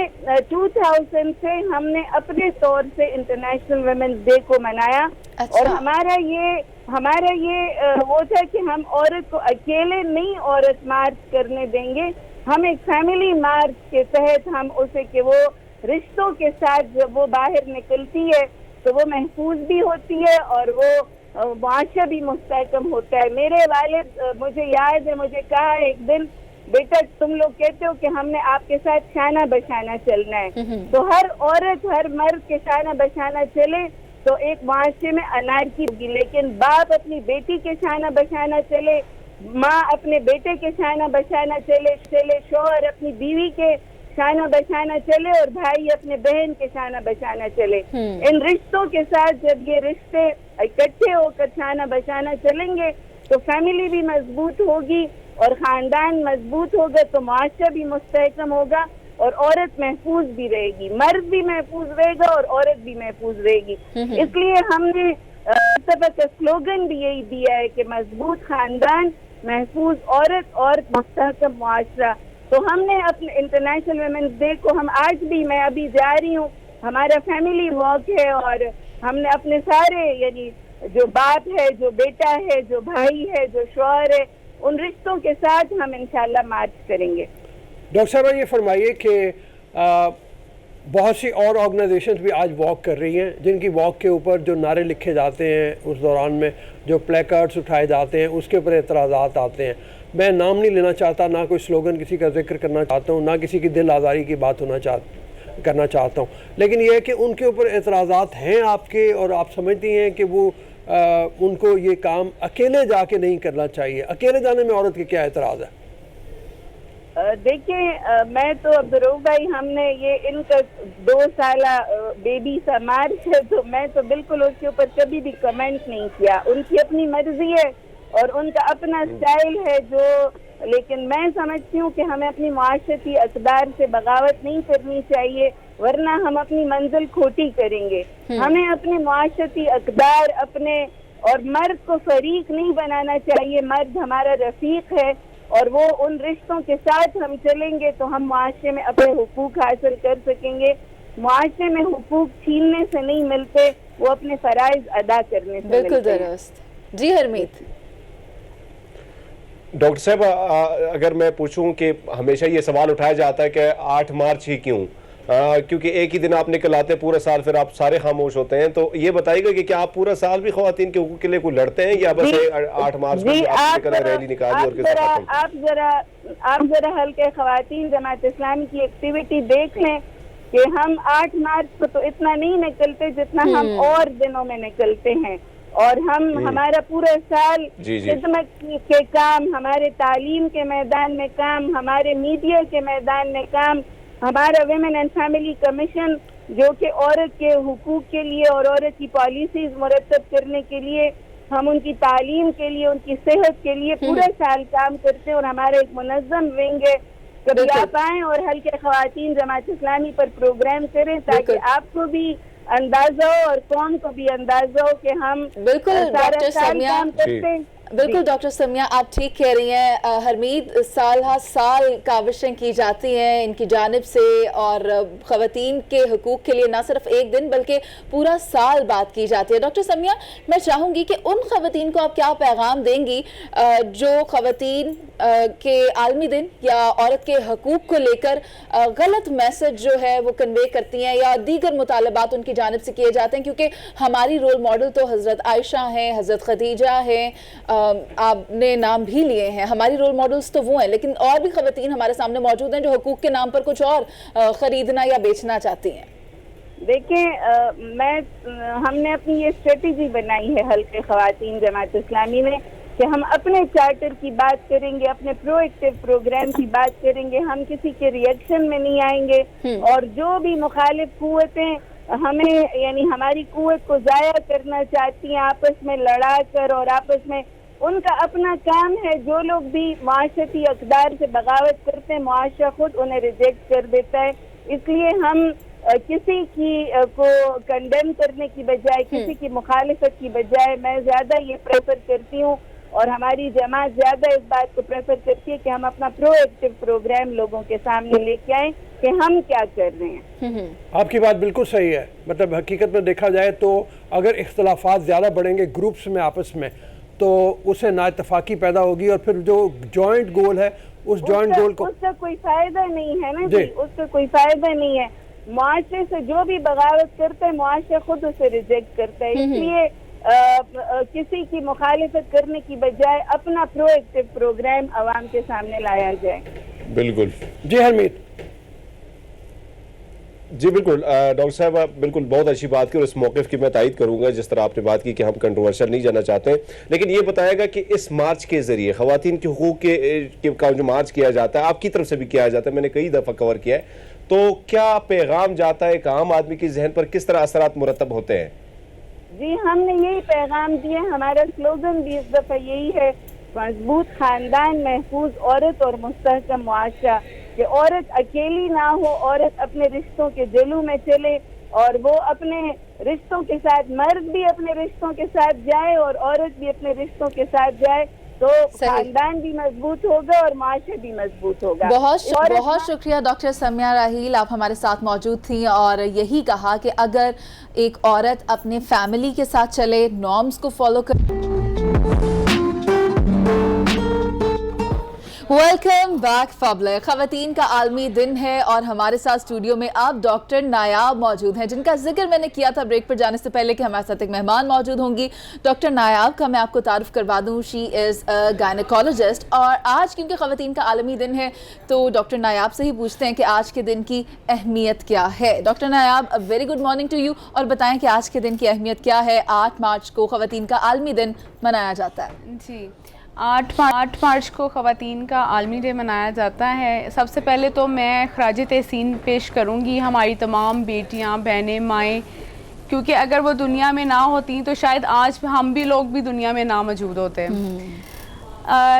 2000 سے ہم نے اپنے طور سے انٹرنیشنل ویمنز ڈے کو منایا. اور ہمارا یہ وہ تھا کہ ہم عورت کو اکیلے نہیں عورت مارچ کرنے دیں گے. ہم ایک فیملی مارچ کے تحت ہم اسے کہ وہ رشتوں کے ساتھ جب وہ باہر نکلتی ہے تو وہ محفوظ بھی ہوتی ہے اور وہ معاشرہ بھی مستحکم ہوتا ہے. میرے والد مجھے یاد ہے، مجھے کہا ایک دن، بیٹا تم لوگ کہتے ہو کہ ہم نے آپ کے ساتھ شانہ بشانہ چلنا ہے، تو ہر عورت ہر مرد کے شانہ بشانہ چلے تو ایک معاشرے میں انارکی ہوگی، لیکن باپ اپنی بیٹی کے شانہ بشانہ چلے، ماں اپنے بیٹے کے شانہ بشانہ چلے، شوہر اپنی بیوی کے شانہ بشانہ چلے اور بھائی اپنے بہن کے شانہ بشانہ چلے. ان رشتوں کے ساتھ جب یہ رشتے اکٹھے ہو کر شانہ بشانہ چلیں گے تو فیملی بھی مضبوط ہوگی اور خاندان مضبوط ہوگا تو معاشرہ بھی مستحکم ہوگا اور عورت محفوظ بھی رہے گی، مرد بھی محفوظ رہے گا اور عورت بھی محفوظ رہے گی. اس لیے ہم نے سبق کا سلوگن بھی یہی دیا ہے کہ مضبوط خاندان، محفوظ عورت اور مستحکم معاشرہ. تو ہم نے اپنے انٹرنیشنل ویمنز ڈے کو ہم آج بھی، میں ابھی جا رہی ہوں، ہمارا فیملی واک ہے اور ہم نے اپنے سارے یعنی جو باپ ہے، جو بیٹا ہے، جو بھائی ہے، جو شوہر ہے، ان رشتوں کے ساتھ ہم انشاءاللہ مارچ کریں گے. ڈاکٹر صاحبہ یہ فرمائیے کہ بہت سی اور آرگنائزیشنز بھی آج واک کر رہی ہیں جن کی واک کے اوپر جو نعرے لکھے جاتے ہیں، اس دوران میں جو پلے کارڈز اٹھائے جاتے ہیں، اس کے اوپر اعتراضات آتے ہیں. میں نام نہیں لینا چاہتا، نہ کوئی سلوگن کسی کا ذکر کرنا چاہتا ہوں، نہ کسی کی دل آزاری کی بات کرنا چاہتا ہوں، لیکن یہ ہے کہ ان کے اوپر اعتراضات ہیں آپ کے، اور آپ سمجھتی ہیں کہ وہ ان کو یہ کام اکیلے جا کے نہیں کرنا چاہیے. اکیلے جانے میں عورت کے کیا اعتراض ہے؟ دیکھیں، میں تو عبدالرؤف بھائی، ہم نے یہ ان کا 2 سالہ بیبی سا مارچ ہے تو میں تو بالکل اس کے اوپر کبھی بھی کمنٹ نہیں کیا. ان کی اپنی مرضی ہے اور ان کا اپنا اسٹائل ہے لیکن میں سمجھتی ہوں کہ ہمیں اپنی معاشرتی اقدار سے بغاوت نہیں کرنی چاہیے ورنہ ہم اپنی منزل کھوٹی کریں گے. ہمیں اپنے معاشرتی اقدار اور مرد کو فریق نہیں بنانا چاہیے. مرد ہمارا رفیق ہے اور وہ ان رشتوں کے ساتھ ہم چلیں گے تو ہم معاشرے میں اپنے حقوق حاصل کر سکیں گے. معاشرے میں حقوق چھیننے سے نہیں ملتے، وہ اپنے فرائض ادا کرنے سے بالکل درست. جی حرمیت. ڈاکٹر صاحب اگر میں پوچھوں کہ ہمیشہ یہ سوال اٹھایا جاتا ہے کہ 8 مارچ ہی کیوں، کیونکہ ایک ہی دن آپ نکل آتے ہیں پورا سال، پھر آپ سارے خاموش ہوتے ہیں، تو یہ بتائیے گا کہ کیا آپ پورا سال بھی خواتین کے حقوق کے لیے کوئی لڑتے ہیں یا بس 8 مارچ کو آپ ریلی نکالی اور کس طرح؟ آپ ذرا حلقہ خواتین جماعت اسلامی کی ایکٹیویٹی دیکھ لیں کہ ہم 8 مارچ کو تو اتنا نہیں نکلتے جتنا ہم اور دنوں میں نکلتے ہیں، اور ہمارا پورا سال خدمت کے کام، ہمارے تعلیم کے میدان میں کام، ہمارے میڈیا کے میدان میں کام، ہمارا ویمن اینڈ فیملی کمیشن جو کہ عورت کے حقوق کے لیے اور عورت کی پالیسیز مرتب کرنے کے لیے، ہم ان کی تعلیم کے لیے، ان کی صحت کے لیے پورا سال کام کرتے ہیں، اور ہمارا ایک منظم ونگ ہے. کبھی آپ آئیں اور حلقہ خواتین جماعت اسلامی پر پروگرام کریں تاکہ آپ کو بھی اندازہ ہو اور قوم کو بھی اندازہ ہو کہ ہم سارا سال کام کرتے ہیں. بالکل ڈاکٹر سمیہ آپ ٹھیک کہہ رہی ہیں. حرمید، سال ہر سال کاوشیں کی جاتی ہیں ان کی جانب سے اور خواتین کے حقوق کے لیے نہ صرف ایک دن بلکہ پورا سال بات کی جاتی ہے. ڈاکٹر سمیہ میں چاہوں گی کہ ان خواتین کو آپ کیا پیغام دیں گی جو خواتین کے عالمی دن یا عورت کے حقوق کو لے کر غلط میسج جو ہے وہ کنوے کرتی ہیں یا دیگر مطالبات ان کی جانب سے کیے جاتے ہیں، کیونکہ ہماری رول ماڈل تو حضرت عائشہ ہیں، حضرت خدیجہ ہیں، آپ نے نام بھی لیے ہیں، ہماری رول ماڈلز تو وہ ہیں، لیکن اور بھی خواتین ہمارے سامنے موجود ہیں جو حقوق کے نام پر کچھ اور خریدنا یا بیچنا چاہتی ہیں. دیکھیں، ہم نے اپنی یہ اسٹریٹجی بنائی ہے حلقہ خواتین جماعت اسلامی میں کہ ہم اپنے چارٹر کی بات کریں گے، اپنے پرو ایکٹیو پروگرام کی بات کریں گے، ہم کسی کے ریئیکشن میں نہیں آئیں گے، اور جو بھی مخالف قوتیں ہمیں یعنی ہماری قوت کو ضائع کرنا چاہتی ہیں آپس میں لڑا کر، اور آپس میں ان کا اپنا کام ہے. جو لوگ بھی معاشرتی اقدار سے بغاوت کرتے ہیں معاشرہ خود انہیں ریجیکٹ کر دیتا ہے. اس لیے ہم کسی کی کو کنڈیم کرنے کی بجائے, کسی کی مخالفت کی بجائے میں زیادہ یہ پریفر کرتی ہوں, اور ہماری جماعت زیادہ اس بات کو پریفر کرتی ہے کہ ہم اپنا پرو ایکٹیو پروگرام لوگوں کے سامنے لے کے آئیں کہ ہم کیا کر رہے ہیں. آپ کی بات بالکل صحیح ہے. مطلب حقیقت میں دیکھا جائے تو اگر اختلافات زیادہ بڑھیں گے گروپس میں آپس میں تو اسے نا اتفاقی پیدا ہوگی, اور پھر جو جوائنٹ گول ہے اس جوائنٹ گول کو اس کا کوئی فائدہ نہیں ہے نا جی, اس کا کوئی فائدہ نہیں ہے. معاشرے سے جو بھی بغاوت کرتا ہے معاشرہ خود اسے ریجیکٹ کرتا ہے, اس لیے کسی کی مخالفت کرنے کی بجائے اپنا پرو ایکٹیو پروگرام عوام کے سامنے لایا جائے. بالکل جی حمید. جی بالکل ڈاکٹر صاحب بالکل بہت اچھی بات کی, اور اس موقف کی میں تائید کروں گا جس طرح آپ نے بات کی کہ ہم کنٹروورشل نہیں جانا چاہتے ہیں, لیکن یہ بتائے گا کہ اس مارچ کے ذریعے خواتین کے حقوق کا جو مارچ کیا جاتا ہے آپ کی طرف سے بھی کیا جاتا ہے, میں نے کئی دفعہ کور کیا ہے, تو کیا پیغام جاتا ہے ایک عام آدمی کے ذہن پر, کس طرح اثرات مرتب ہوتے ہیں؟ جی ہم نے یہی پیغام دیا, ہمارا سلوگن بھی اس دفعہ یہی ہے, مضبوط خاندان, محفوظ عورت اور مستحکم معاشرہ, کہ عورت اکیلی نہ ہو, عورت اپنے رشتوں کے جلو میں چلے, اور وہ اپنے رشتوں کے ساتھ, مرد بھی اپنے رشتوں کے ساتھ جائے اور عورت بھی اپنے رشتوں کے ساتھ جائے, تو خاندان بھی مضبوط ہوگا اور معاشرہ بھی مضبوط ہوگا. بہت شکریہ ڈاکٹر سمیہ راحیل, آپ ہمارے ساتھ موجود تھیں اور یہی کہا کہ اگر ایک عورت اپنے فیملی کے ساتھ چلے, نارمز کو فالو کر. Welcome back public. خواتین کا عالمی دن ہے اور ہمارے ساتھ اسٹوڈیو میں آپ ڈاکٹر نایاب موجود ہیں, جن کا ذکر میں نے کیا تھا بریک پر جانے سے پہلے کہ ہمارے ساتھ ایک مہمان موجود ہوں گی. ڈاکٹر نایاب کا میں آپ کو تعارف کروا دوں, شی از گائنیکالوجسٹ, اور آج کیونکہ خواتین کا عالمی دن ہے تو ڈاکٹر نایاب سے ہی پوچھتے ہیں کہ آج کے دن کی اہمیت کیا ہے. Doctor Nayab, very good morning to you, اور بتائیں کہ آج کے دن کی اہمیت کیا ہے. 8 مارچ کو خواتین کا عالمی دن منایا جاتا ہے. جی 8 مارچ کو خواتین کا عالمی ڈے منایا جاتا ہے. سب سے پہلے تو میں خراج تحسین پیش کروں گی ہماری تمام بیٹیاں, بہنیں, مائیں, کیونکہ اگر وہ دنیا میں نہ ہوتی تو شاید آج ہم بھی لوگ بھی دنیا میں نہ موجود ہوتے.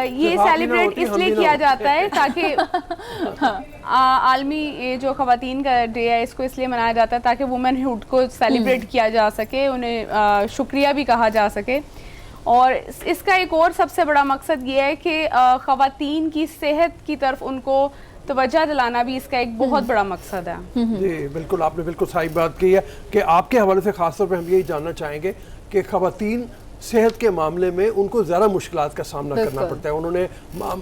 یہ سیلیبریٹ اس لیے کیا جاتا ہے تاکہ عالمی جو خواتین کا ڈے ہے اس کو اس لیے منایا جاتا ہے تاکہ وومن ہوڈ کو سیلیبریٹ کیا جا سکے, انہیں شکریہ بھی کہا جا سکے. اور اس کا ایک اور سب سے بڑا مقصد یہ ہے کہ خواتین کی صحت کی طرف ان کو توجہ دلانا بھی اس کا ایک بہت بڑا مقصد ہے. جی بالکل, آپ نے بالکل صحیح بات کی ہے کہ آپ کے حوالے سے خاص طور پہ ہم یہی جاننا چاہیں گے کہ خواتین صحت کے معاملے میں ان کو زیادہ مشکلات کا سامنا کرنا پڑتا ہے. انہوں نے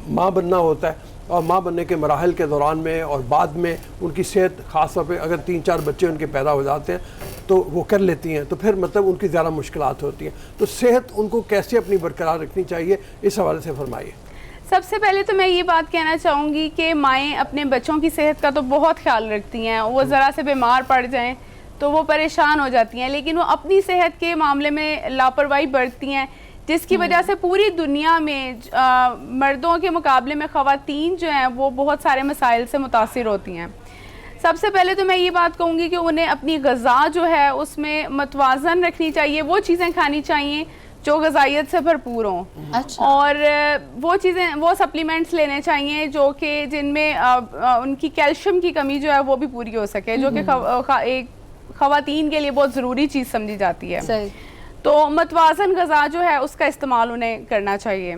ماں بننا ہوتا ہے, اور ماں بننے کے مراحل کے دوران میں اور بعد میں ان کی صحت, خاص طور پہ اگر 3-4 بچے ان کے پیدا ہو جاتے ہیں تو وہ کر لیتی ہیں, تو پھر مطلب ان کی زیادہ مشکلات ہوتی ہیں. تو صحت ان کو کیسے اپنی برقرار رکھنی چاہیے, اس حوالے سے فرمائیے. سب سے پہلے تو میں یہ بات کہنا چاہوں گی کہ مائیں اپنے بچوں کی صحت کا تو بہت خیال رکھتی ہیں. وہ ذرا سے بیمار پڑ جائیں تو وہ پریشان ہو جاتی ہیں, لیکن وہ اپنی صحت کے معاملے میں لاپرواہی برتتی ہیں, جس کی وجہ سے پوری دنیا میں مردوں کے مقابلے میں خواتین جو ہیں وہ بہت سارے مسائل سے متاثر ہوتی ہیں. سب سے پہلے تو میں یہ بات کہوں گی کہ انہیں اپنی غذا جو ہے اس میں متوازن رکھنی چاہیے, وہ چیزیں کھانی چاہیے جو غذائیت سے بھرپور ہوں. اور وہ سپلیمنٹس لینے چاہیے جو کہ جن میں ان کی کیلشیم کی کمی جو ہے وہ بھی پوری ہو سکے, جو کہ ایک خواتین کے لیے بہت ضروری چیز سمجھی جاتی ہے. تو متوازن غذا جو ہے اس کا استعمال انہیں کرنا چاہیے,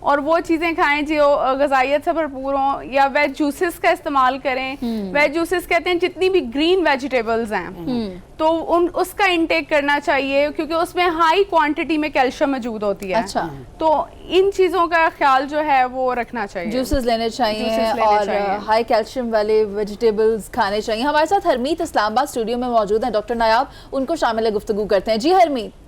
اور وہ چیزیں کھائیں جو غذائیت سے بھرپور ہوں, یا ویج جوسز کا استعمال کریں. ویج جوسز کہتے ہیں جتنی بھی گرین ویجیٹیبلز ہیں تو اس کا انٹیک کرنا چاہیے, کیونکہ اس میں ہائی کوانٹٹی میں کیلشیم موجود ہوتی ہے. تو ان چیزوں کا خیال جو ہے وہ رکھنا چاہیے. جوسز لینے چاہیے اور ہائی کیلشیم والے ویجیٹیبلز کھانے چاہیے. ہمارے ساتھ ہرمیت اسلام آباد اسٹوڈیو میں موجود ہیں ڈاکٹر نایاب, ان کو شامل گفتگو کرتے ہیں. جی ہرمیت.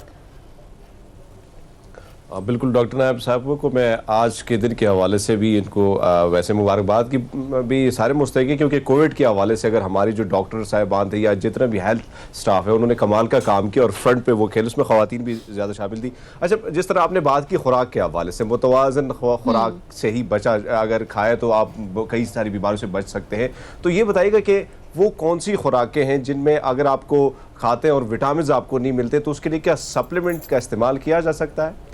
بالکل ڈاکٹر نایاب صاحب کو میں آج کے دن کے حوالے سے بھی ان کو ویسے مبارکباد کی بھی سارے مستحق ہیں, کیونکہ کووڈ کے حوالے سے اگر ہماری جو ڈاکٹر صاحبان تھے یا جتنا بھی ہیلتھ سٹاف ہے انہوں نے کمال کا کام کیا اور فرنٹ پہ وہ کھیل, اس میں خواتین بھی زیادہ شامل تھی. اچھا, جس طرح آپ نے بات کی خوراک کے حوالے سے, متوازن خوراک سے ہی بچا اگر کھائے تو آپ کئی ساری بیماریوں سے بچ سکتے ہیں. تو یہ بتائیے گا کہ وہ کون سی خوراکیں ہیں جن میں اگر آپ کو کھاتے ہیں اور وٹامنز آپ کو نہیں ملتے تو اس کے لیے کیا سپلیمنٹ کا استعمال کیا جا سکتا ہے؟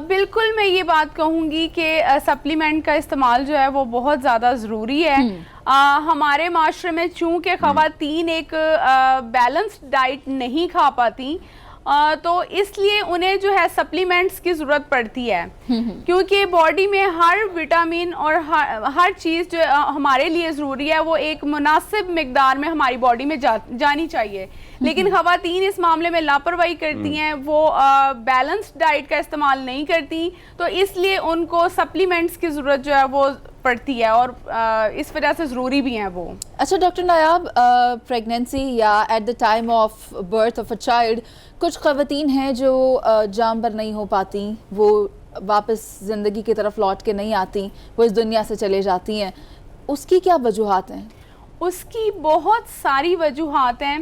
بالکل میں یہ بات کہوں گی کہ سپلیمنٹ کا استعمال جو ہے وہ بہت زیادہ ضروری ہے. ہمارے معاشرے میں چونکہ خواتین ایک بیلنسڈ ڈائٹ نہیں کھا پاتی تو اس لیے انہیں جو ہے سپلیمنٹس کی ضرورت پڑتی ہے, کیونکہ باڈی میں ہر وٹامن اور ہر چیز جو ہمارے لیے ضروری ہے وہ ایک مناسب مقدار میں ہماری باڈی میں جانی چاہیے. لیکن خواتین اس معاملے میں لاپرواہی کرتی ہیں, وہ بیلنسڈ ڈائٹ کا استعمال نہیں کرتی, تو اس لیے ان کو سپلیمنٹس کی ضرورت جو ہے وہ پڑتی ہے اور اس وجہ سے ضروری بھی ہیں وہ. اچھا ڈاکٹر نایاب, پریگنینسی یا at the time of birth of a child کچھ خواتین ہیں جو جام بر نہیں ہو پاتی, وہ واپس زندگی کی طرف لوٹ کے نہیں آتی, وہ اس دنیا سے چلے جاتی ہیں, اس کی کیا وجوہات ہیں؟ اس کی بہت ساری وجوہات ہیں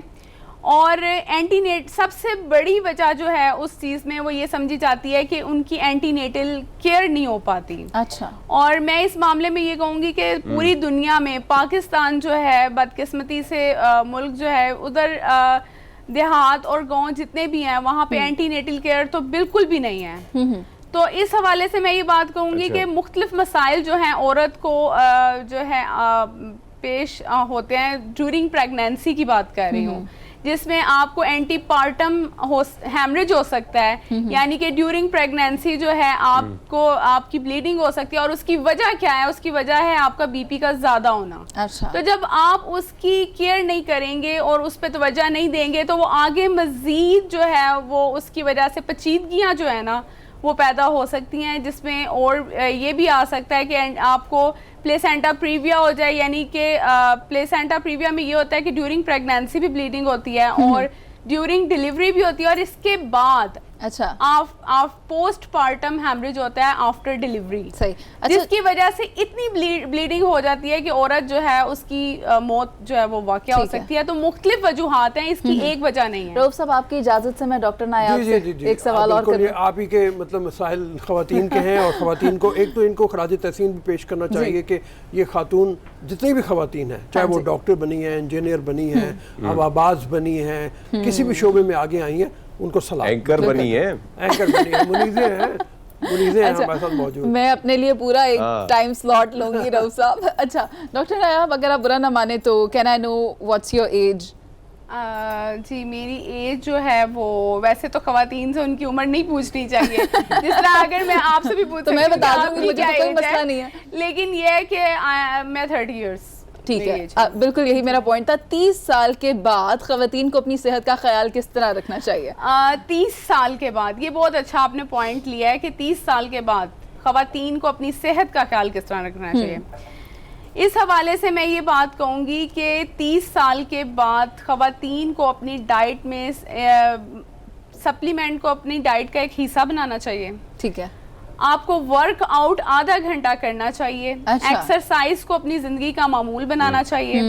اور اینٹی نیٹ سب سے بڑی وجہ جو ہے اس چیز میں وہ یہ سمجھی جاتی ہے کہ ان کی اینٹی نیٹل کیئر نہیں ہو پاتی. اچھا. اور میں اس معاملے میں یہ کہوں گی کہ پوری دنیا میں پاکستان جو ہے بدقسمتی سے ملک جو ہے, ادھر دیہات اور گاؤں جتنے بھی ہیں وہاں پہ اینٹی نیٹل کیئر تو بالکل بھی نہیں ہے. تو اس حوالے سے میں یہ بات کہوں گی کہ مختلف مسائل جو ہیں عورت کو جو ہے پیش ہوتے ہیں. ڈیورنگ پریگنینسی کی بات کر رہی ہوں, جس میں آپ کو اینٹی پارٹم ہیمریج ہو سکتا ہے, یعنی کہ ڈیورنگ پریگنینسی جو ہے آپ کو آپ کی بلیڈنگ ہو سکتی ہے. اور اس کی وجہ کیا ہے؟ اس کی وجہ ہے آپ کا بی پی کا زیادہ ہونا. اچھا. تو جب آپ اس کی کیئر نہیں کریں گے اور اس پہ توجہ نہیں دیں گے تو وہ آگے مزید جو ہے وہ اس کی وجہ سے پیچیدگیاں جو ہے نا وہ پیدا ہو سکتی ہیں, جس میں اور یہ بھی آ سکتا ہے کہ آپ کو پلیسینٹا پریویا ہو جائے. یعنی کہ پلیسینٹا پریویا میں یہ ہوتا ہے کہ ڈیورنگ پریگنینسی بھی بلیڈنگ ہوتی ہے اور ڈیورنگ ڈیلیوری بھی ہوتی ہے, اور اس کے بعد اچھا پوسٹ پارٹم ہیمریج ہوتا ہے آفٹر ڈیلیوری. صحیح. جس کی وجہ سے اتنی بلیڈنگ ہو جاتی ہے کہ عورت جو ہے اس کی موت جو ہے وہ واقع ہو سکتی ہے. تو مختلف وجوہات ہیں, اس کی ایک وجہ نہیں ہے. رؤف صاحب آپ کی اجازت سے میں ڈاکٹر نایاب سے ایک سوال اور کروں. آپ ہی کے مطلب مسائل خواتین کے ہیں, اور خواتین کو ایک تو ان کو خراج تحسین بھی پیش کرنا چاہیے کہ یہ خاتون جتنی بھی خواتین ہیں, چاہے وہ ڈاکٹر بنی ہیں, انجینئر بنی ہیں, آواز بنی ہیں, کسی بھی شعبے میں آگے آئی ہیں, ان کو سلام. اینکر بنی ہے, منیزیں ہیں ہمارے ساتھ موجود. میں اپنے لیے پورا ایک ٹائم سلاٹ لوں گی رؤف صاحب. اچھا ڈاکٹر نایاب, اگر آپ برا نہ مانے تو can I know what's your age? جی میری ایج جو ہے وہ ویسے تو خواتین سے ان کی عمر نہیں پوچھنی چاہیے, جس طرح اگر میں آپ سے بھی پوچھ تو میں بتا دوں گی, مجھے کوئی مسئلہ نہیں ہے, لیکن یہ ہے کہ میں 30 ایئرس. ٹھیک ہے, بالکل یہی میرا پوائنٹ تھا. 30 سال کے بعد خواتین کو اپنی صحت کا خیال کس طرح رکھنا چاہیے؟ 30 سال کے بعد, یہ بہت اچھا آپ نے پوائنٹ لیا ہے کہ 30 سال کے بعد خواتین کو اپنی صحت کا خیال کس طرح رکھنا چاہیے. اس حوالے سے میں یہ بات کہوں گی کہ 30 سال کے بعد خواتین کو اپنی ڈائٹ میں سپلیمنٹ کو اپنی ڈائٹ کا ایک حصہ بنانا چاہیے. ٹھیک ہے. آپ کو ورک آؤٹ آدھا گھنٹہ کرنا چاہیے. ایکسرسائز کو اپنی زندگی کا معمول بنانا چاہیے.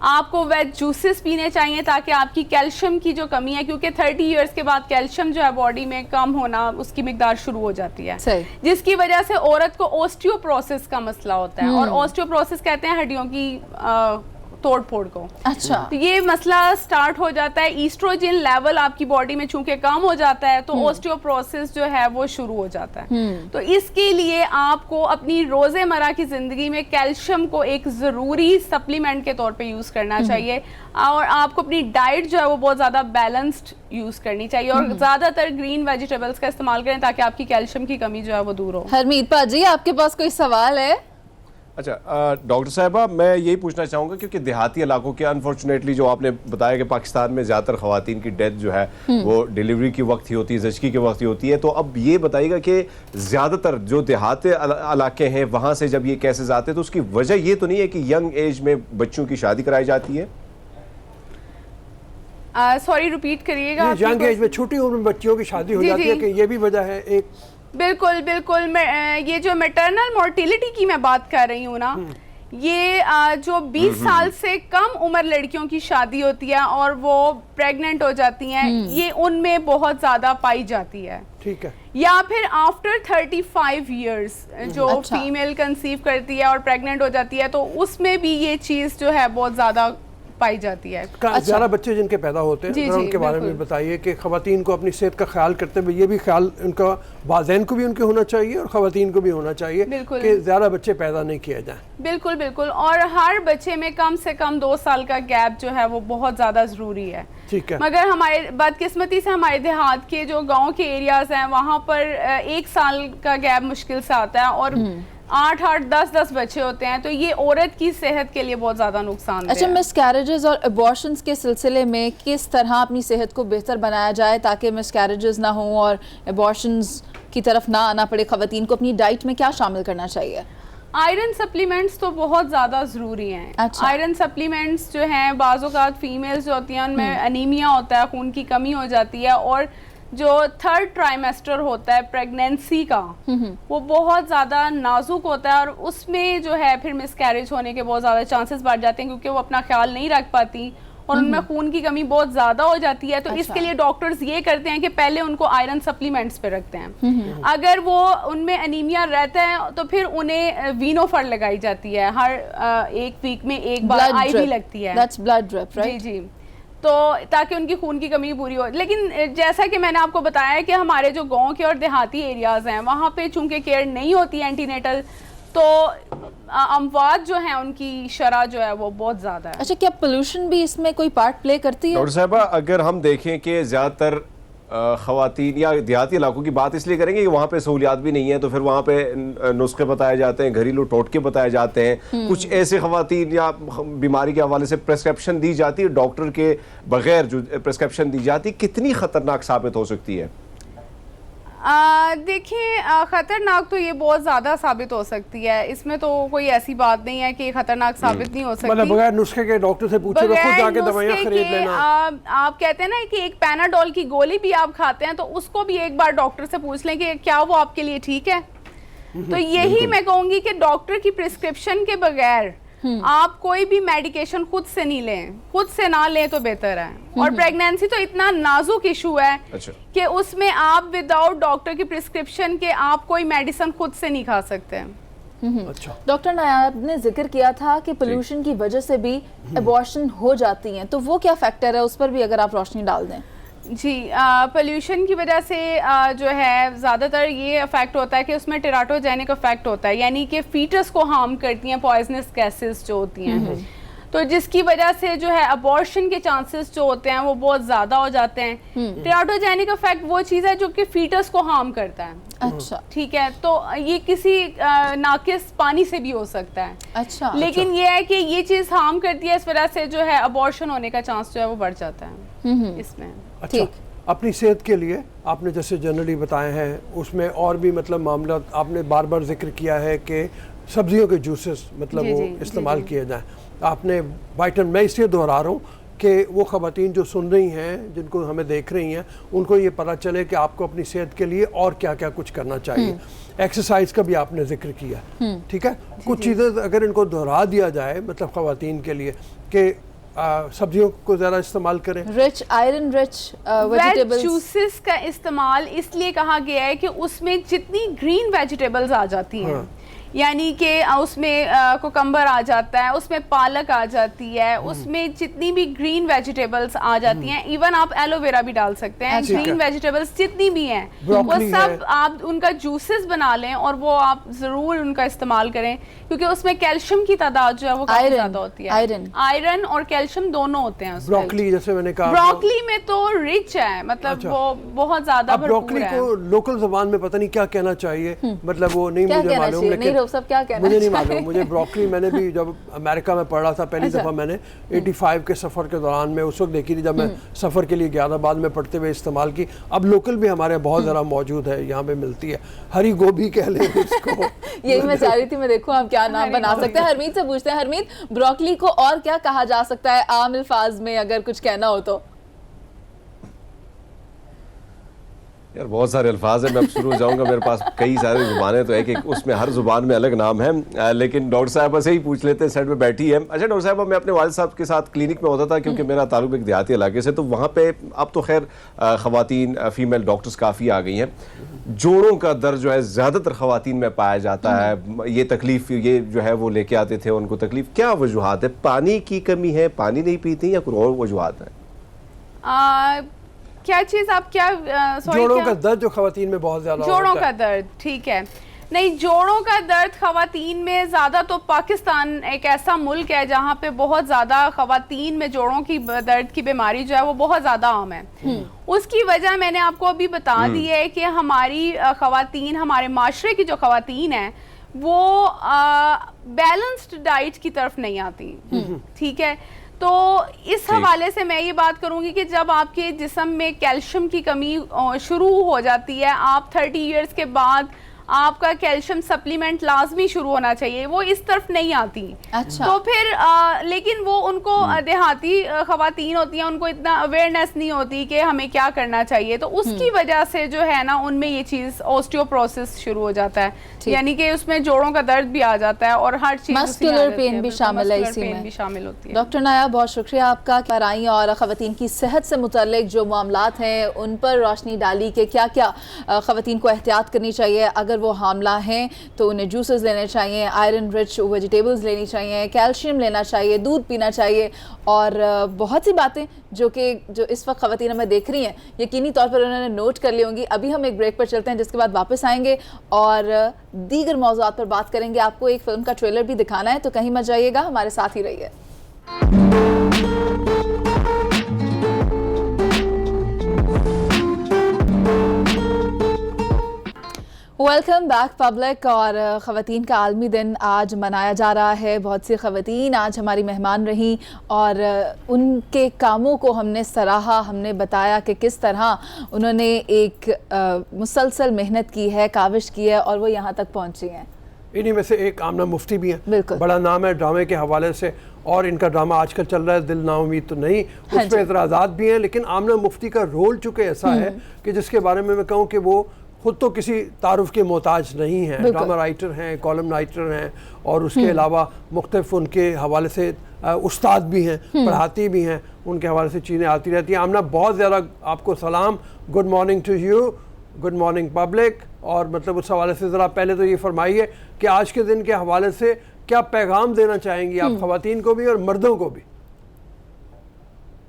آپ کو ویج جوسز پینے چاہیے تاکہ آپ کی کیلشیم کی جو کمی ہے, کیونکہ 30 ایئرس کے بعد کیلشیم جو ہے باڈی میں کم ہونا اس کی مقدار شروع ہو جاتی ہے, جس کی وجہ سے عورت کو اوسٹیوپروسس کا مسئلہ ہوتا ہے. اور اوسٹیوپروسس کہتے ہیں ہڈیوں کی توڑ پھوڑ کو. اچھا. تو یہ مسئلہ سٹارٹ ہو جاتا ہے, ایسٹروجن لیول آپ کی باڈی میں چونکہ کم ہو جاتا ہے تو اوسٹیوپروسس جو ہے وہ شروع ہو جاتا ہے. تو اس کے لیے آپ کو اپنی روزمرہ کی زندگی میں کیلشیم کو ایک ضروری سپلیمنٹ کے طور پہ یوز کرنا چاہیے, اور آپ کو اپنی ڈائٹ جو ہے وہ بہت زیادہ بیلنسڈ یوز کرنی چاہیے, اور زیادہ تر گرین ویجیٹیبلز کا استعمال کریں تاکہ آپ کی کیلشیم کی کمی جو ہے وہ دور ہو. حرمیت پاجی, آپ کے پاس کوئی سوال ہے؟ اچھا ڈاکٹر صاحبہ, میں یہی پوچھنا چاہوں گا کیونکہ دیہاتی علاقوں کے انفارچونیٹلی جو آپ نے بتایا کہ پاکستان میں زیادہ تر خواتین کی ڈیتھ جو ہے وہ ڈیلیوری کی وقت ہی ہوتی ہے, زچگی کے وقت ہی ہوتی ہے. تو اب یہ بتائیے گا کہ زیادہ تر جو دیہاتی علاقے ہیں وہاں سے جب یہ کیسز آتے ہیں تو اس کی وجہ یہ تو نہیں ہے کہ ینگ ایج میں بچوں کی شادی کرائی جاتی ہے؟ سوری ریپیٹ کریے گا. ینگ ایج میں چھوٹی عمر میں بچیوں کی شادی ہو جاتی ہے, کہ یہ بھی وجہ ہے ایک؟ بالکل بالکل. یہ جو میٹرنل مورٹیلٹی کی میں بات کر رہی ہوں نا, یہ جو 20 سال سے کم عمر لڑکیوں کی شادی ہوتی ہے اور وہ پریگننٹ ہو جاتی ہیں, یہ ان میں بہت زیادہ پائی جاتی ہے. ٹھیک ہے. یا پھر آفٹر 35 ایئرس جو فیمیل کنسیو کرتی ہے اور پریگننٹ ہو جاتی ہے, تو اس میں بھی یہ چیز جو ہے بہت زیادہ پائی جاتی ہے. زیادہ بچے جن کے پیدا ہوتے ہیں ان کے بارے میں بتائیے کہ خواتین کو اپنی صحت کا خیال کرتے ہوئے یہ بھی خیال ان کا والدین کو بھی ان کے ہونا چاہیے اور خواتین کو بھی ہونا چاہیے کہ زیادہ بچے پیدا نہیں کیے جائیں. بالکل بالکل, اور ہر بچے میں کم سے کم 2 سال کا گیپ جو ہے وہ بہت زیادہ ضروری ہے. ٹھیک ہے, مگر ہمارے بدقسمتی سے ہمارے دیہات کے جو گاؤں کے ایریاز ہیں وہاں پر 1 سال کا گیپ مشکل سے آتا ہے اور 8-8 10-10 بچے ہوتے ہیں, تو یہ عورت کی صحت کے لیے بہت زیادہ نقصان دہ ہے. اچھا, مس کیریجز اور ابارشنز کے سلسلے میں کس طرح اپنی صحت کو بہتر بنایا جائے تاکہ مس کیریجز نہ ہوں اور ابارشنز کی طرف نہ آنا پڑے؟ خواتین کو اپنی ڈائٹ میں کیا شامل کرنا چاہیے؟ آئرن سپلیمنٹس تو بہت زیادہ ضروری ہیں. آئرن سپلیمنٹس جو ہیں بعض اوقات فیمیلز جو ہوتی ہیں ان میں انیمیا ہوتا ہے, خون کی کمی ہو جاتی ہے, اور جو 3rd ٹرائمیسٹر ہوتا ہے پریگنینسی کا وہ بہت زیادہ نازک ہوتا ہے, اور اس میں جو ہے پھر مس کیریج ہونے کے بہت زیادہ چانسز بڑھ جاتے ہیں کیونکہ وہ اپنا خیال نہیں رکھ پاتی اور ان میں خون کی کمی بہت زیادہ ہو جاتی ہے. تو اس کے لیے ڈاکٹرز یہ کرتے ہیں کہ پہلے ان کو آئرن سپلیمنٹس پہ رکھتے ہیں. اگر وہ ان میں انیمیا رہتا ہے تو پھر انہیں وینوفر لگائی جاتی ہے, ہر 1 ویک میں 1 بار آئی وی لگتی ہے. بلڈ ڈرپ, جی جی, تو تاکہ ان کی خون کی کمی پوری ہو. لیکن جیسا کہ میں نے آپ کو بتایا کہ ہمارے جو گاؤں کے اور دیہاتی ایریاز ہیں وہاں پہ چونکہ کیئر نہیں ہوتی اینٹی نیٹل, تو اموات جو ہیں ان کی شرح جو ہے وہ بہت زیادہ ہے. اچھا, کیا پولوشن بھی اس میں کوئی پارٹ پلے کرتی ہے؟ ڈاکٹر صاحبہ, اگر ہم دیکھیں کہ زیادہ تر خواتین یا دیہاتی علاقوں کی بات اس لیے کریں گے کہ وہاں پہ سہولیات بھی نہیں ہیں, تو پھر وہاں پہ نسخے بتائے جاتے ہیں, گھریلو ٹوٹکے بتائے جاتے ہیں. کچھ ایسے خواتین یا بیماری کے حوالے سے پرسکرپشن دی جاتی ہے ڈاکٹر کے بغیر, جو پرسکرپشن دی جاتی کتنی خطرناک ثابت ہو سکتی ہے؟ دیکھیں, خطرناک تو یہ بہت زیادہ ثابت ہو سکتی ہے, اس میں تو کوئی ایسی بات نہیں ہے کہ خطرناک ثابت نہیں ہو سکتی. مطلب بغیر نسخے کے ڈاکٹر سے پوچھے, خود جا کے دوائیاں خرید لینا. آپ کہتے ہیں نا کہ ایک پیناڈول کی گولی بھی آپ کھاتے ہیں تو اس کو بھی ایک بار ڈاکٹر سے پوچھ لیں کہ کیا وہ آپ کے لیے ٹھیک ہے. تو یہی میں کہوں گی کہ ڈاکٹر کی پرسکرپشن کے بغیر آپ کوئی بھی میڈیکیشن خود سے نہیں لیں, خود سے نہ لیں تو بہتر ہے. اور پریگنینسی تو اتنا نازک ایشو ہے کہ اس میں آپ وداؤٹ ڈاکٹر کی پرسکرپشن کے آپ کوئی میڈیسن خود سے نہیں کھا سکتے. ڈاکٹر نایاب نے ذکر کیا تھا کہ پولوشن کی وجہ سے بھی ابارشن ہو جاتی ہیں, تو وہ کیا فیکٹر ہے, اس پر بھی اگر آپ روشنی ڈال دیں. جی, پولوشن کی وجہ سے جو ہے زیادہ تر یہ افیکٹ ہوتا ہے کہ اس میں ٹیراتوجینک افیکٹ ہوتا ہے, یعنی کہ فیٹس کو ہارم کرتی ہیں پوائزنس گیسز جو ہوتی ہیں, تو جس کی وجہ سے جو ہے ابارشن کے چانسز جو ہوتے ہیں وہ بہت زیادہ ہو جاتے ہیں. ٹیراتوجینک افیکٹ وہ چیز ہے جو کہ فیٹس کو ہارم کرتا ہے. اچھا, ٹھیک ہے, تو یہ کسی ناقص پانی سے بھی ہو سکتا ہے. اچھا, لیکن یہ ہے کہ یہ چیز ہارم کرتی ہے, اس وجہ سے جو ہے ابارشن ہونے کا چانس جو ہے وہ بڑھ جاتا ہے اس میں. اچھا, اپنی صحت کے لیے آپ نے جیسے جنرلی بتائے ہیں, اس میں اور بھی مطلب معاملات آپ نے بار بار ذکر کیا ہے کہ سبزیوں کے جوسز مطلب وہ استعمال کیے جائیں. آپ نے وائٹامن, میں اس لیے دہرا رہا ہوں کہ وہ خواتین جو سن رہی ہیں, جن کو ہمیں دیکھ رہی ہیں, ان کو یہ پتہ چلے کہ آپ کو اپنی صحت کے لیے اور کیا کیا کچھ کرنا چاہیے. ایکسرسائز کا بھی آپ نے ذکر کیا, ٹھیک ہے. کچھ چیزیں اگر ان کو دہرا دیا جائے مطلب خواتین کے لیے کہ سبزیوں کو زیادہ استعمال کریں, rich iron rich vegetables, juices کا استعمال اس لیے کہا گیا ہے کہ اس میں جتنی گرین ویجیٹیبلز آ جاتی ہیں, یعنی کہ اس میں کوکمبر آ جاتا ہے, اس میں پالک آ جاتی ہے, اس میں جتنی بھی گرین ویجیٹیبلز آ جاتی ہیں, ایون آپ ایلو ویرا بھی ڈال سکتے ہیں, گرین ویجیٹیبلز جتنی بھی ہیں وہ سب آپ ان کا جوسز بنا لیں اور وہ آپ ضرور ان کا استعمال کریں, کیونکہ اس میں کیلشیم کی تعداد جو ہے وہ کافی زیادہ ہوتی ہے. آئرن اور کیلشیم دونوں ہوتے ہیں. بروکلی جیسے میں نے کہا, بروکلی میں تو رچ ہے, مطلب وہ بہت زیادہ بھرپور ہے. بروکلی کو لوکل زبان میں پتہ نہیں کیا کہنا چاہیے, مطلب وہ نہیں مجھے معلوم, مجھے نہیں معلوم. مجھے بروکلی میں نے بھی جب امریکہ میں پڑھ رہا تھا پہلی دفعہ میں نے 85 کے سفر کے دوران میں اس وقت دیکھی تھی, جب میں سفر کے لیے گیا تھا, بعد میں پڑھتے ہوئے استعمال کی. اب لوکل بھی ہمارے بہت ذرا موجود ہے, یہاں پہ ملتی ہے, ہری گوبھی کہہ لیں اس کو. یہی میں چاہ رہی تھی, میں دیکھوں آپ کیا نام بنا سکتے ہیں. حرمیت سے پوچھتے ہیں, حرمیت بروکلی کو اور کیا کہا جا سکتا ہے عام الفاظ میں اگر کچھ کہنا ہو تو؟ یار بہت سارے الفاظ ہیں, میں اب شروع ہو جاؤں گا, میرے پاس کئی سارے زبانیں تو ہے کہ اس میں ہر زبان میں الگ نام ہے, لیکن ڈاکٹر صاحبہ سے ہی پوچھ لیتے ہیں, سائڈ میں بیٹھی ہے. اچھا ڈاکٹر صاحبہ, میں اپنے والد صاحب کے ساتھ کلینک میں ہوتا تھا کیونکہ میرا تعلق ایک دیہاتی علاقے سے, تو وہاں پہ اب تو خیر خواتین فیمیل ڈاکٹرز کافی آ گئی ہیں. جوڑوں کا درد جو ہے زیادہ تر خواتین میں پایا جاتا ہے, یہ تکلیف یہ جو ہے وہ لے کے آتے تھے ان کو تکلیف, کیا وجوہات ہے؟ پانی کی کمی ہے, پانی نہیں پیتی یا کوئی اور وجوہات ہیں؟ کیا چیز آپ کیا جوڑوں کا درد جو خواتین میں بہت زیادہ جوڑوں کا درد, ٹھیک ہے. نہیں, جوڑوں کا درد خواتین میں زیادہ, تو پاکستان ایک ایسا ملک ہے جہاں پہ بہت زیادہ خواتین میں جوڑوں کی درد کی بیماری جو ہے وہ بہت زیادہ عام ہے. اس کی وجہ میں نے آپ کو ابھی بتا دی ہے کہ ہماری خواتین, ہمارے معاشرے کی جو خواتین ہیں وہ بیلنسڈ ڈائٹ کی طرف نہیں آتی, ٹھیک ہے. تو اس حوالے سے میں یہ بات کروں گی کہ جب آپ کے جسم میں کیلشیم کی کمی شروع ہو جاتی ہے, آپ 30 ایئرس کے بعد آپ کا کیلشیم سپلیمنٹ لازمی شروع ہونا چاہیے, وہ اس طرف نہیں آتی. اچھا. تو پھر لیکن وہ ان کو دیہاتی خواتین ہوتی ہیں, ان کو اتنا اویئرنیس نہیں ہوتی کہ ہمیں کیا کرنا چاہیے, تو اس کی وجہ سے جو ہے نا ان میں یہ چیز اوسٹیوپروسس شروع ہو جاتا ہے, یعنی کہ اس میں جوڑوں کا درد بھی آ جاتا ہے اور ہر چیز, مسکولر پین بھی شامل ہے اسی میں, بھی شامل ہوتی ہے. ڈاکٹر نایاب بہت شکریہ آپ کا آئیں اور خواتین کی صحت سے متعلق جو معاملات ہیں ان پر روشنی ڈالی کہ کیا کیا خواتین کو احتیاط کرنی چاہیے. اگر وہ حاملہ ہیں تو انہیں جوسز لینے چاہیے, آئرن رچ ویجیٹیبلز لینی چاہیے, کیلشیم لینا چاہیے, دودھ پینا چاہیے, اور بہت سی باتیں جو اس وقت خواتین ہمیں دیکھ رہی ہیں یقینی طور پر انہوں نے نوٹ کر لی ہوں گی. ابھی ہم ایک بریک پر چلتے ہیں جس کے بعد واپس آئیں گے اور دیگر موضوعات پر بات کریں گے. آپ کو ایک فلم کا ٹریلر بھی دکھانا ہے تو کہیں مت جائیے گا, ہمارے ساتھ ہی رہیے. Welcome back public. اور خواتین کا عالمی دن آج منایا جا رہا ہے. بہت سی خواتین آج ہماری مہمان رہیں اور ان کے کاموں کو ہم نے سراہا, ہم نے بتایا کہ کس طرح انہوں نے ایک مسلسل محنت کی ہے, کاوش کی ہے اور وہ یہاں تک پہنچی ہیں. انہی میں سے ایک آمنہ مفتی بھی ہیں, بالکل بڑا نام ہے ڈرامے کے حوالے سے, اور ان کا ڈرامہ آج کل چل رہا ہے دل نا امید تو نہیں, اس پہ اعتراضات بھی ہیں. لیکن آمنہ مفتی کا رول چونکہ ایسا ہے کہ جس کے بارے میں کہوں کہ وہ خود تو کسی تعارف کے محتاج نہیں ہیں, ڈرامہ رائٹر ہیں, کالم رائٹر ہیں, اور اس کے علاوہ مختلف ان کے حوالے سے استاد بھی ہیں, پڑھاتی بھی ہیں, ان کے حوالے سے چیزیں آتی رہتی ہیں. آمنہ بہت زیادہ آپ کو سلام, good morning to you, good morning public. اور مطلب اس حوالے سے ذرا پہلے تو یہ فرمائیے کہ آج کے دن کے حوالے سے کیا پیغام دینا چاہیں گی آپ خواتین کو بھی اور مردوں کو بھی؟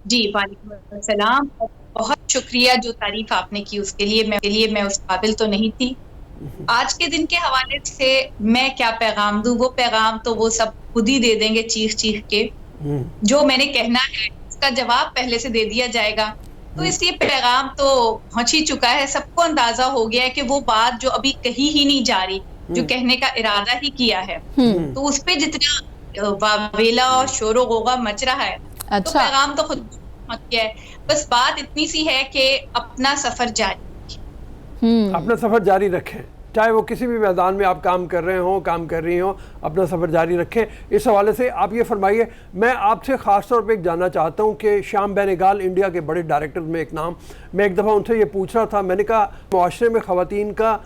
جی وعلیکم السلام, بہت شکریہ جو تعریف آپ نے کی اس کے لیے میں اس قابل تو نہیں تھی. آج کے دن کے حوالے سے میں کیا پیغام دوں, وہ پیغام تو وہ سب خود ہی دے دیں گے چیخ کے. جو میں نے کہنا ہے اس کا جواب پہلے سے دے دیا جائے گا, تو اس لیے پیغام تو پہنچ ہی چکا ہے. سب کو اندازہ ہو گیا ہے کہ وہ بات جو ابھی کہی ہی نہیں جا رہی, جو کہنے کا ارادہ ہی کیا ہے, تو اس پہ جتنا واویلا اور شور و غوغا مچ رہا ہے, تو پیغام تو خود پہنچ گیا ہے. بس بات اتنی سی ہے کہ اپنا سفر جاری رکھیں, چاہے وہ کسی بھی میدان میں آپ کام کر رہے ہوں, کام کر رہی ہوں, اپنا سفر جاری رکھیں. اس حوالے سے آپ یہ فرمائیے, میں آپ سے خاص طور پہ ایک جاننا چاہتا ہوں کہ شام بینگال انڈیا کے بڑے ڈائریکٹر میں ایک نام, میں ایک دفعہ ان سے یہ پوچھ رہا تھا, میں نے کہا معاشرے میں خواتین کا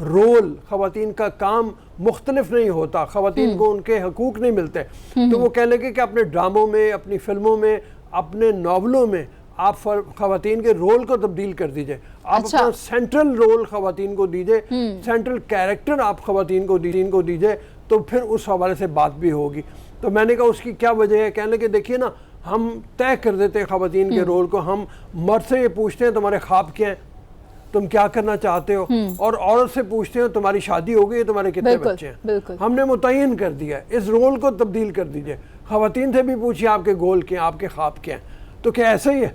رول, خواتین کا کام مختلف نہیں ہوتا, خواتین کو ان کے حقوق نہیں ملتے, تو وہ کہنے لگے کہ اپنے ڈراموں میں, اپنی فلموں میں, اپنے ناولوں میں آپ خواتین کے رول کو تبدیل کر دیجئے, آپ اپنا سینٹرل رول خواتین کو دیجئے, سینٹرل کیریکٹر آپ خواتین کو دیجئے, تو پھر اس حوالے سے بات بھی ہوگی. تو میں نے کہا اس کی کیا وجہ ہے؟ کہنے لگے دیکھیے نا, ہم طے کر دیتے ہیں خواتین کے رول کو, ہم مرد سے یہ پوچھتے ہیں تمہارے خواب کیا ہیں, تم کیا کرنا چاہتے ہو, اور عورت سے پوچھتے ہیں تمہاری شادی ہو گئی, تمہارے کتنے بچے ہیں. ہم نے متعین کر دیا ہے, اس رول کو تبدیل کر دیجئے. خواتین سے بھی پوچھیے آپ کے گول کیا ہیں, آپ کے خواب کیا ہیں. تو کیا ایسا ہی ہے؟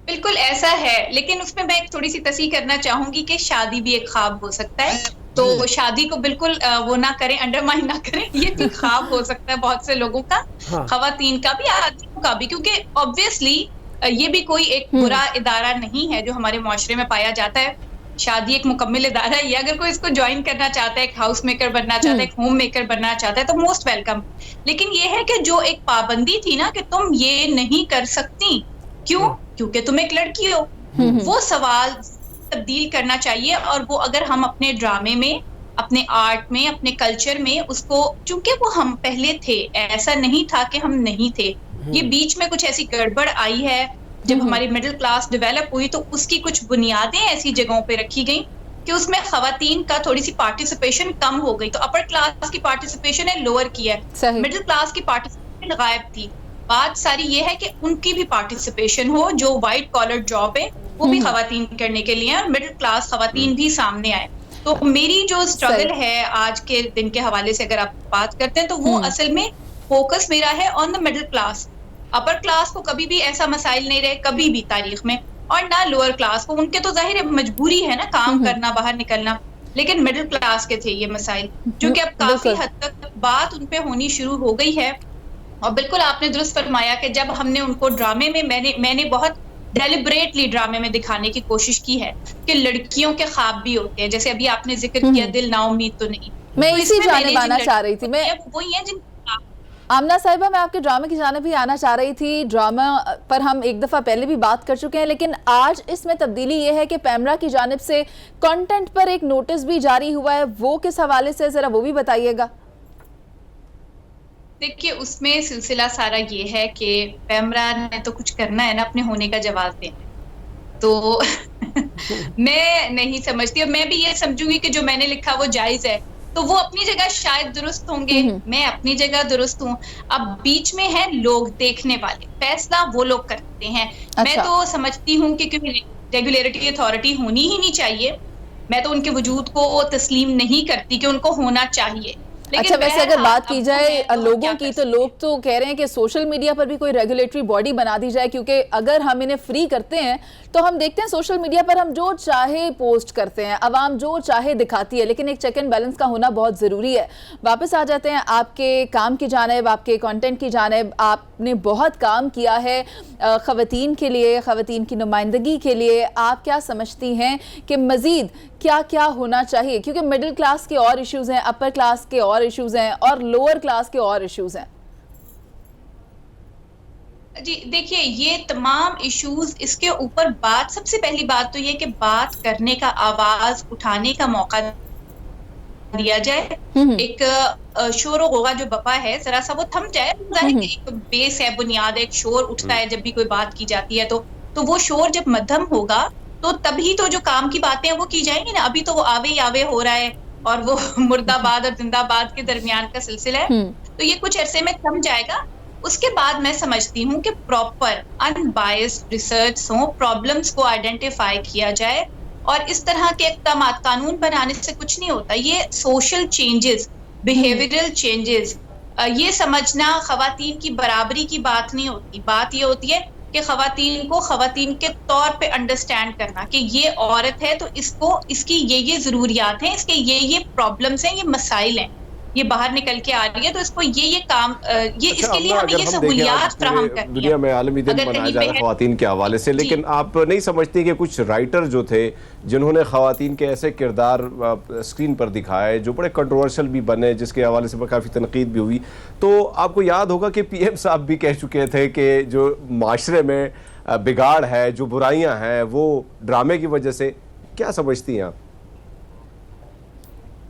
بالکل ایسا ہے, لیکن اس میں میں ایک تھوڑی سی تصحیح کرنا چاہوں گی کہ شادی بھی ایک خواب ہو سکتا ہے, تو شادی کو بالکل وہ نہ کریں, انڈرمائن نہ کریں. یہ بھی خواب ہو سکتا ہے بہت سے لوگوں کا, خواتین کا بھی, آدمیوں کا بھی, کیونکہ آبویسلی یہ بھی کوئی ایک برا ادارہ نہیں ہے جو ہمارے معاشرے میں پایا جاتا ہے. شادی ایک مکمل ادارہ ہی ہے. اگر کوئی اس کو جوائن کرنا چاہتا ہے, ایک ہاؤس میکر بننا چاہتا ہے, ایک ہوم میکر بننا چاہتا ہے, تو موسٹ ویلکم. لیکن یہ ہے کہ جو ایک پابندی تھی نا کہ تم یہ نہیں کر سکتی, کیوں؟ کیونکہ تم ایک لڑکی ہو, وہ سوال تبدیل کرنا چاہیے. اور وہ اگر ہم اپنے ڈرامے میں, اپنے آرٹ میں, اپنے کلچر میں اس کو, چونکہ وہ ہم پہلے تھے, ایسا نہیں تھا کہ ہم نہیں تھے, یہ بیچ میں کچھ ایسی گڑبڑ آئی ہے جب ہماری مڈل کلاس ڈیولپ ہوئی تو اس کی کچھ بنیادیں ایسی جگہوں پہ رکھی گئیں کہ اس میں خواتین کا تھوڑی سی پارٹیسپیشن کم ہو گئی. تو اپر کلاس کی پارٹیسپیشن ہے لوور کی ہے, مڈل کلاس کی پارٹیسپیشن غائب تھی. بات ساری یہ ہے کہ ان کی بھی پارٹیسپیشن ہو, جو وائٹ کالر جاب ہے وہ بھی خواتین کرنے کے لیے, اور مڈل کلاس خواتین بھی سامنے آئے. تو میری جو اسٹرگل ہے آج کے دن کے حوالے سے اگر آپ بات کرتے ہیں تو وہ اصل میں فوکس میرا ہے on the middle class. Upper class کو کبھی بھی ایسا مسائل نہیں رہے کبھی بھی تاریخ میں, اور نہ لوور کلاس کو. ان کے تو ظاہر مجبوری ہے نا کام کرنا, باہر نکلنا, لیکن مڈل کلاس کے تھے یہ مسائل جو کہ اب کافی حد تک بات ان پہ ہونی شروع ہو گئی ہے. اور بالکل آپ نے درست فرمایا کہ جب ہم نے ان کو ڈرامے میں میں نے بہت ڈیلیبریٹلی ڈرامے میں دکھانے کی کوشش کی ہے کہ لڑکیوں کے خواب بھی ہوتے ہیں, جیسے ابھی آپ نے ذکر کیا دل نا امید تو نہیں. میں اسی جانب آنا چاہ رہی تھی, میں وہی ہیں جن آمنہ صاحبہ, میں آپ کے ڈرامے کی جانب بھی آنا چاہ رہی تھی. ڈرامہ پر ہم ایک دفعہ پہلے بھی بات کر چکے ہیں, لیکن آج اس میں تبدیلی یہ ہے کہ پیمرا کی جانب سے کنٹینٹ پر ایک نوٹس بھی جاری ہوا ہے. وہ کس حوالے سے, ذرا وہ بھی بتائیے گا. دیکھیے اس میں سلسلہ سارا یہ ہے کہ پیمرا نے تو کچھ کرنا ہے نا, اپنے ہونے کا جواز دیں. تو میں نہیں سمجھتی, اور میں بھی یہ سمجھوں گی کہ جو میں نے لکھا وہ جائز ہے, تو وہ اپنی جگہ شاید درست ہوں گے, میں اپنی جگہ درست ہوں. اب بیچ میں ہیں لوگ دیکھنے والے, فیصلہ وہ لوگ کرتے ہیں. میں تو سمجھتی ہوں کہ ریگولیٹری اتھارٹی ہونی ہی نہیں چاہیے. میں تو ان کے وجود کو تسلیم نہیں کرتی کہ ان کو ہونا چاہیے. اچھا, ویسے اگر بات کی جائے لوگوں کی, تو لوگ تو کہہ رہے ہیں کہ سوشل میڈیا پر بھی کوئی ریگولیٹری باڈی بنا دی جائے, کیونکہ اگر ہم انہیں فری کرتے ہیں تو ہم دیکھتے ہیں سوشل میڈیا پر ہم جو چاہے پوسٹ کرتے ہیں, عوام جو چاہے دکھاتی ہے, لیکن ایک چیک اینڈ بیلنس کا ہونا بہت ضروری ہے. واپس آ جاتے ہیں آپ کے کام کی جانب, آپ کے کانٹینٹ کی جانب. آپ نے بہت کام کیا ہے خواتین کے لیے, خواتین کی نمائندگی کے لیے. آپ کیا سمجھتی ہیں کہ مزید کیا کیا ہونا چاہیے, کیونکہ مڈل کلاس کے اور ایشوز ہیں, اپر کلاس کے اور ایشوز ہیں, اور لوور کلاس کے اور ایشوز ہیں. جی دیکھیے, یہ تمام ایشوز, اس کے اوپر بات, سب سے پہلی بات تو یہ کہ بات کرنے کا, آواز اٹھانے کا موقع دیا جائے. ایک شور و غوغا جو بپا ہے ذرا سا وہ تھم جائے. ظاہر ایک بیس ہے, بنیاد ہے, ایک شور اٹھتا ہے جب بھی کوئی بات کی جاتی ہے, تو وہ شور جب مدھم ہوگا تو تبھی تو جو کام کی باتیں ہیں وہ کی جائیں گی نا. ابھی تو وہ آوے آوے ہو رہا ہے, اور وہ مردہ باد اور زندہ باد کے درمیان کا سلسلہ ہے. تو یہ کچھ عرصے میں تھم جائے گا. اس کے بعد میں سمجھتی ہوں کہ پراپر ان بائسڈ ریسرچ ہوں, پرابلمس کو آئیڈینٹیفائی کیا جائے, اور اس طرح کے اقدامات, قانون بنانے سے کچھ نہیں ہوتا. یہ سوشل چینجز, بیہیویئرل چینجز, یہ سمجھنا خواتین کی برابری کی بات نہیں ہوتی. بات یہ ہوتی ہے کہ خواتین کو خواتین کے طور پہ انڈرسٹینڈ کرنا کہ یہ عورت ہے تو اس کی یہ ضروریات ہیں, اس کے یہ پرابلمس ہیں, یہ مسائل ہیں, یہ باہر نکل کے آ رہی ہے, تو اس کو یہ کام, یہ اس کے لیے ہمیں یہ سہولیات فراہم کرنی ہے. دنیا میں عالمی دن منایا جا رہا ہے خواتین کے حوالے سے, لیکن آپ نہیں سمجھتی کہ کچھ رائٹر جو تھے جنہوں نے خواتین کے ایسے کردار اسکرین پر دکھائے جو بڑے کنٹروورشل بھی بنے, جس کے حوالے سے کافی تنقید بھی ہوئی, تو آپ کو یاد ہوگا کہ پی ایم صاحب بھی کہہ چکے تھے کہ جو معاشرے میں بگاڑ ہے, جو برائیاں ہیں, وہ ڈرامے کی وجہ سے. کیا سمجھتی ہیں آپ؟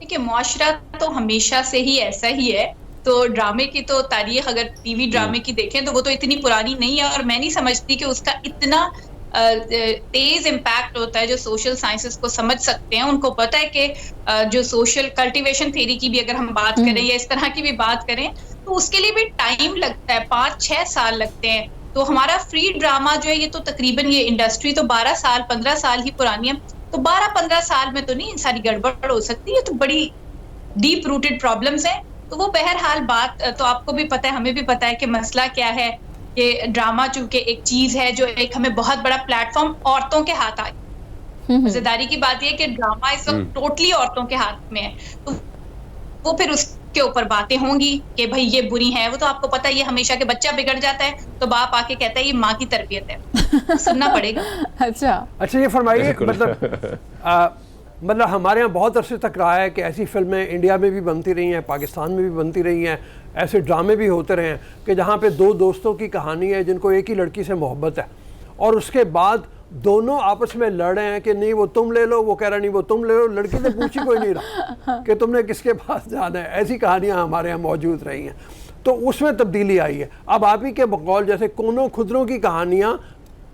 کہ معاشرہ تو ہمیشہ سے ہی ایسا ہی ہے, تو ڈرامے کی تو تاریخ اگر ٹی وی ڈرامے کی دیکھیں تو وہ تو اتنی پرانی نہیں ہے, اور میں نہیں سمجھتی کہ اس کا اتنا تیز امپیکٹ ہوتا ہے. جو سوشل سائنسز کو سمجھ سکتے ہیں ان کو پتہ ہے کہ جو سوشل کلٹیویشن تھیوری کی بھی اگر ہم بات کریں یا اس طرح کی بھی بات کریں تو اس کے لیے بھی ٹائم لگتا ہے, 5-6 سال لگتے ہیں. تو ہمارا فری ڈرامہ جو ہے یہ تو تقریباً یہ انڈسٹری تو 12 سال 15 سال ہی پرانی ہے, تو 12-15 سال میں تو نہیں ساری گڑبڑ ہو سکتی. یہ تو بڑی ڈیپ روٹڈ پرابلمس ہیں. تو وہ بہرحال بات تو آپ کو بھی پتہ ہے, ہمیں بھی پتہ ہے کہ مسئلہ کیا ہے, کہ ڈرامہ چونکہ ایک چیز ہے جو ایک ہمیں بہت بڑا پلیٹ فارم عورتوں کے ہاتھ آئی. مزیداری کی بات یہ کہ ڈرامہ اس وقت ٹوٹلی عورتوں کے ہاتھ میں ہے, تو وہ پھر اس کے اوپر باتیں ہوں گی کہ بھائی یہ بری ہیں. وہ تو آپ کو پتہ ہے, یہ ہمیشہ کہ بچہ بگڑ جاتا ہے تو باپ آ کے کہتا ہے یہ ماں کی تربیت ہے, سننا پڑے گا. اچھا یہ فرمائیے, مطلب ہمارے یہاں بہت عرصے تک رہا ہے کہ ایسی فلمیں انڈیا میں بھی بنتی رہی ہیں, پاکستان میں بھی بنتی رہی ہیں, ایسے ڈرامے بھی ہوتے رہے ہیں کہ جہاں پہ 2 دوستوں کی کہانی ہے جن کو ایک ہی لڑکی سے محبت ہے, اور اس کے بعد دونوں آپس میں لڑ رہے ہیں کہ نہیں وہ تم لے لو, وہ کہہ رہا نہیں وہ تم لے لو, لڑکی سے پوچھی کوئی نہیں رہا کہ تم نے کس کے پاس جانا ہے. ایسی کہانیاں ہمارے یہاں موجود رہی ہیں, تو اس میں تبدیلی آئی ہے. اب آپ ہی کے بقول جیسے کونوں خدروں کی کہانیاں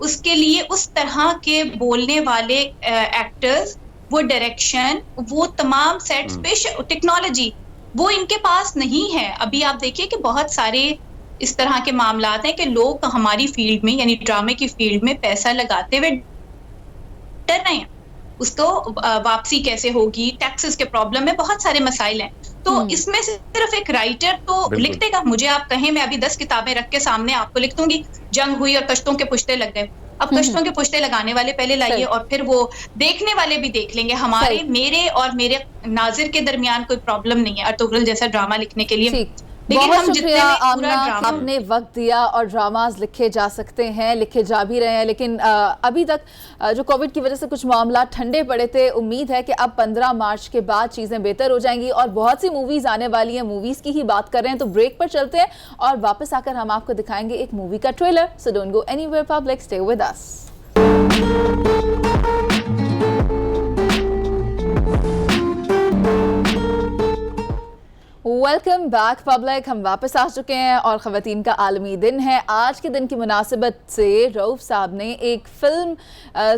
اس کے لیے اس طرح کے بولنے والے ایکٹرز، وہ ڈائریکشن، وہ تمام سیٹس پہ ٹیکنالوجی وہ ان کے پاس نہیں ہے. ابھی آپ دیکھیے کہ بہت سارے اس طرح کے معاملات ہیں کہ لوگ ہماری فیلڈ میں یعنی ڈرامے کی فیلڈ میں پیسہ لگاتے ہوئے ڈر رہے ہیں. اس کو واپسی کیسے ہوگی، ٹیکسز کے پرابلم میں بہت سارے مسائل ہیں. تو اس میں صرف ایک رائٹر تو لکھ دے گا. مجھے آپ کہیں میں ابھی 10 کتابیں رکھ کے سامنے آپ کو لکھ دوں گی جنگ ہوئی اور کشتوں کے پشتے لگ گئے. اب کشتوں کے پشتے لگانے والے پہلے لائیے اور پھر وہ دیکھنے والے بھی دیکھ لیں گے. ہمارے میرے اور میرے ناظر کے درمیان کوئی پرابلم نہیں ہے ارطغرل جیسا ڈرامہ لکھنے کے لیے. بہت شکریہ آمنہ، آپ نے وقت دیا اور ڈراماز لکھے جا سکتے ہیں، لکھے جا بھی رہے ہیں، لیکن ابھی تک جو کووڈ کی وجہ سے کچھ معاملات ٹھنڈے پڑے تھے. امید ہے کہ اب 15 مارچ کے بعد چیزیں بہتر ہو جائیں گی اور بہت سی موویز آنے والی ہیں. موویز کی ہی بات کر رہے ہیں تو بریک پر چلتے ہیں اور واپس آ کر ہم آپ کو دکھائیں گے ایک مووی کا trailer. So don't go anywhere public, stay with us. Welcome back public. ہم واپس آ چکے ہیں اور خواتین کا عالمی دن ہے. آج کے دن کی مناسبت سے رؤوف صاحب نے ایک فلم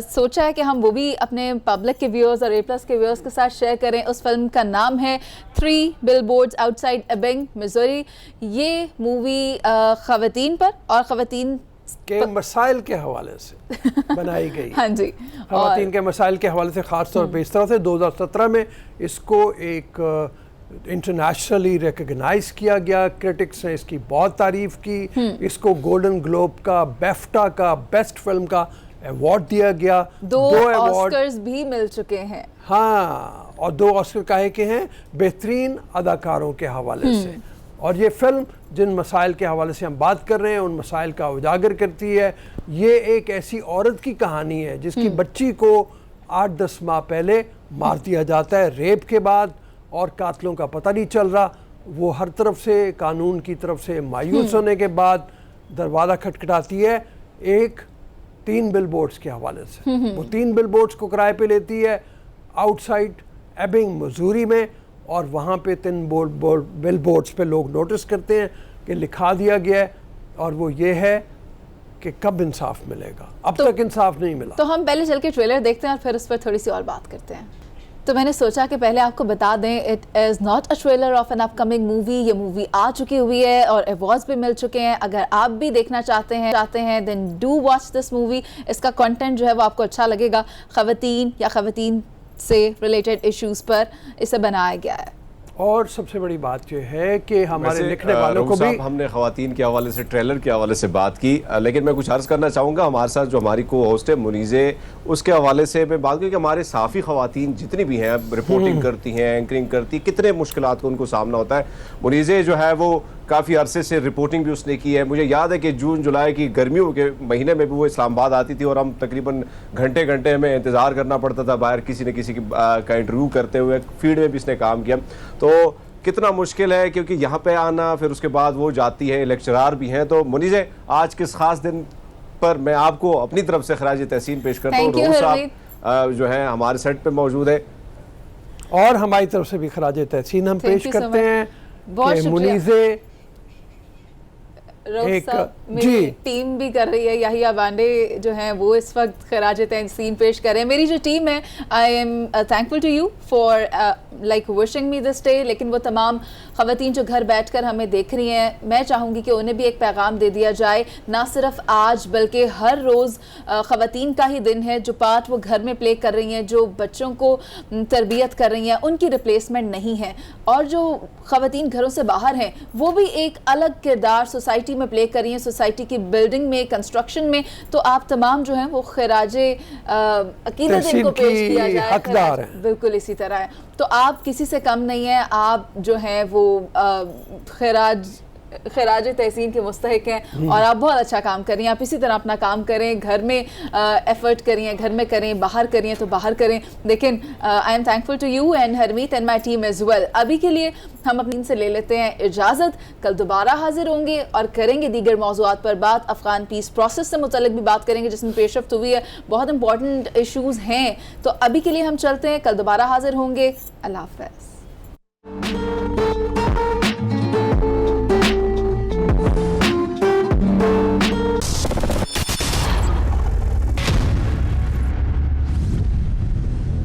سوچا ہے کہ ہم وہ بھی اپنے پبلک کے ویورز اور اے پلس کے ویورز کے ساتھ شیئر کریں. اس فلم کا نام ہے 3 بلبورڈز آؤٹ سائڈ ایبنگ مسوری. یہ مووی خواتین پر اور خواتین کے مسائل کے حوالے سے بنائی گئی. ہاں جی، خواتین کے مسائل کے حوالے سے خاص طور پہ اس طرح سے 2017 میں اس کو ایک انٹرنیشنلی ریکگنائز کیا گیا. کرٹکس نے اس کی بہت تعریف کی. اس کو گولڈن گلوب کا، بیفٹا کا بیسٹ فلم کا ایوارڈ دیا گیا. 2 آسکرز بھی مل چکے ہیں. ہاں، اور 2 آسکر کاہے کے ہیں؟ بہترین اداکاروں کے حوالے سے. اور یہ فلم جن مسائل کے حوالے سے ہم بات کر رہے ہیں ان مسائل کا اجاگر کرتی ہے. یہ ایک ایسی عورت کی کہانی ہے جس کی بچی کو 8-10 ماہ پہلے مار دیا جاتا ہے ریپ کے بعد، اور قاتلوں کا پتہ نہیں چل رہا. وہ ہر طرف سے قانون کی طرف سے مایوس ہونے کے بعد دروازہ کھٹکھٹاتی ہے ایک 3 بل بورڈز کے حوالے سے. وہ 3 بل بورڈز کو کرائے پہ لیتی ہے آؤٹ سائڈ ایبنگ مسوری میں، اور وہاں پہ 3 بل بورڈز پہ لوگ نوٹس کرتے ہیں کہ لکھا دیا گیا ہے، اور وہ یہ ہے کہ کب انصاف ملے گا. اب تک انصاف نہیں ملا. تو ہم پہلے چل کے ٹریلر دیکھتے ہیں اور پھر اس پر تھوڑی سی اور بات کرتے ہیں. تو میں نے سوچا کہ پہلے آپ کو بتا دیں it is not a trailer of an upcoming movie. یہ مووی آ چکی ہوئی ہے اور ایوارڈز بھی مل چکے ہیں. اگر آپ بھی دیکھنا چاہتے ہیں then do watch this movie. اس کا کنٹینٹ جو ہے وہ آپ کو اچھا لگے گا. خواتین یا خواتین سے ریلیٹڈ ایشوز پر اسے بنایا گیا ہے. اور سب سے بڑی بات یہ ہے کہ ہمارے لکھنے والوں کو بھی ہم نے خواتین کے حوالے سے ٹریلر کے حوالے سے بات کی، لیکن میں کچھ عرض کرنا چاہوں گا. ہمارے ساتھ جو ہماری کو ہوسٹ ہے منیزے، اس کے حوالے سے میں بات کی کہ ہمارے صحافی خواتین جتنی بھی ہیں رپورٹنگ کرتی ہیں، اینکرنگ کرتی، کتنے مشکلات کو ان کو سامنا ہوتا ہے. منیزے جو ہے وہ کافی عرصے سے رپورٹنگ بھی اس نے کی ہے. مجھے یاد ہے کہ جون جولائی کی گرمیوں کے مہینے میں بھی وہ اسلام آباد آتی تھی اور ہم تقریباً گھنٹے گھنٹے ہمیں انتظار کرنا پڑتا تھا باہر کسی نہ کسی کا انٹرویو کرتے ہوئے. فیلڈ میں بھی اس نے کام کیا. تو کتنا مشکل ہے کیونکہ یہاں پہ آنا، پھر اس کے بعد وہ جاتی ہے، لیکچرار بھی ہیں. تو منیزے، آج کس خاص دن پر میں آپ کو اپنی طرف سے خراج تحسین پیش کرتا ہوں. رؤوف صاحب جو ہیں ہمارے سیٹ پہ موجود ہے، اور ہماری طرف سے بھی خراج تحسین ہم پیش کرتے ہیں کہ منیزے رؤوف صاحب میری ٹیم بھی کر رہی ہے. یحییٰ بانڈے جو ہیں وہ اس وقت خراج تحسین پیش کر رہے ہیں. میری جو ٹیم ہے I am thankful to you for like wishing me this day. لیکن وہ تمام خواتین جو گھر بیٹھ کر ہمیں دیکھ رہی ہیں، میں چاہوں گی کہ انہیں بھی ایک پیغام دے دیا جائے. نہ صرف آج بلکہ ہر روز خواتین کا ہی دن ہے. جو پارٹ وہ گھر میں پلے کر رہی ہیں، جو بچوں کو تربیت کر رہی ہیں، ان کی ریپلیسمنٹ نہیں ہے. اور جو خواتین گھروں سے باہر ہیں وہ بھی ایک الگ کردار سوسائٹی میں پلے کر رہی ہیں، سوسائٹی کی بلڈنگ میں، کنسٹرکشن میں. تو آپ تمام جو ہیں وہ خراج عقیدت ان کو پیش کیا جائے. بالکل اسی طرح ہے. تو آپ کسی سے کم نہیں ہیں. آپ جو ہیں وہ خراج تحسین کے مستحق ہیں اور آپ بہت اچھا کام کر رہی ہیں. آپ اسی طرح اپنا کام کریں، گھر میں ایفرٹ کریں، گھر میں کریں، باہر کریں تو باہر کریں. لیکن I am thankful to you and Harmeet and my team as well. ابھی کے لیے ہم اپنی ان سے لے لیتے ہیں اجازت. کل دوبارہ حاضر ہوں گے اور کریں گے دیگر موضوعات پر بات. افغان پیس پروسیس سے متعلق بھی بات کریں گے جس میں پیش رفت ہوئی ہے. بہت امپورٹنٹ ایشوز ہیں. تو ابھی کے لیے ہم چلتے ہیں. کل دوبارہ حاضر ہوں گے. اللہ حافظ.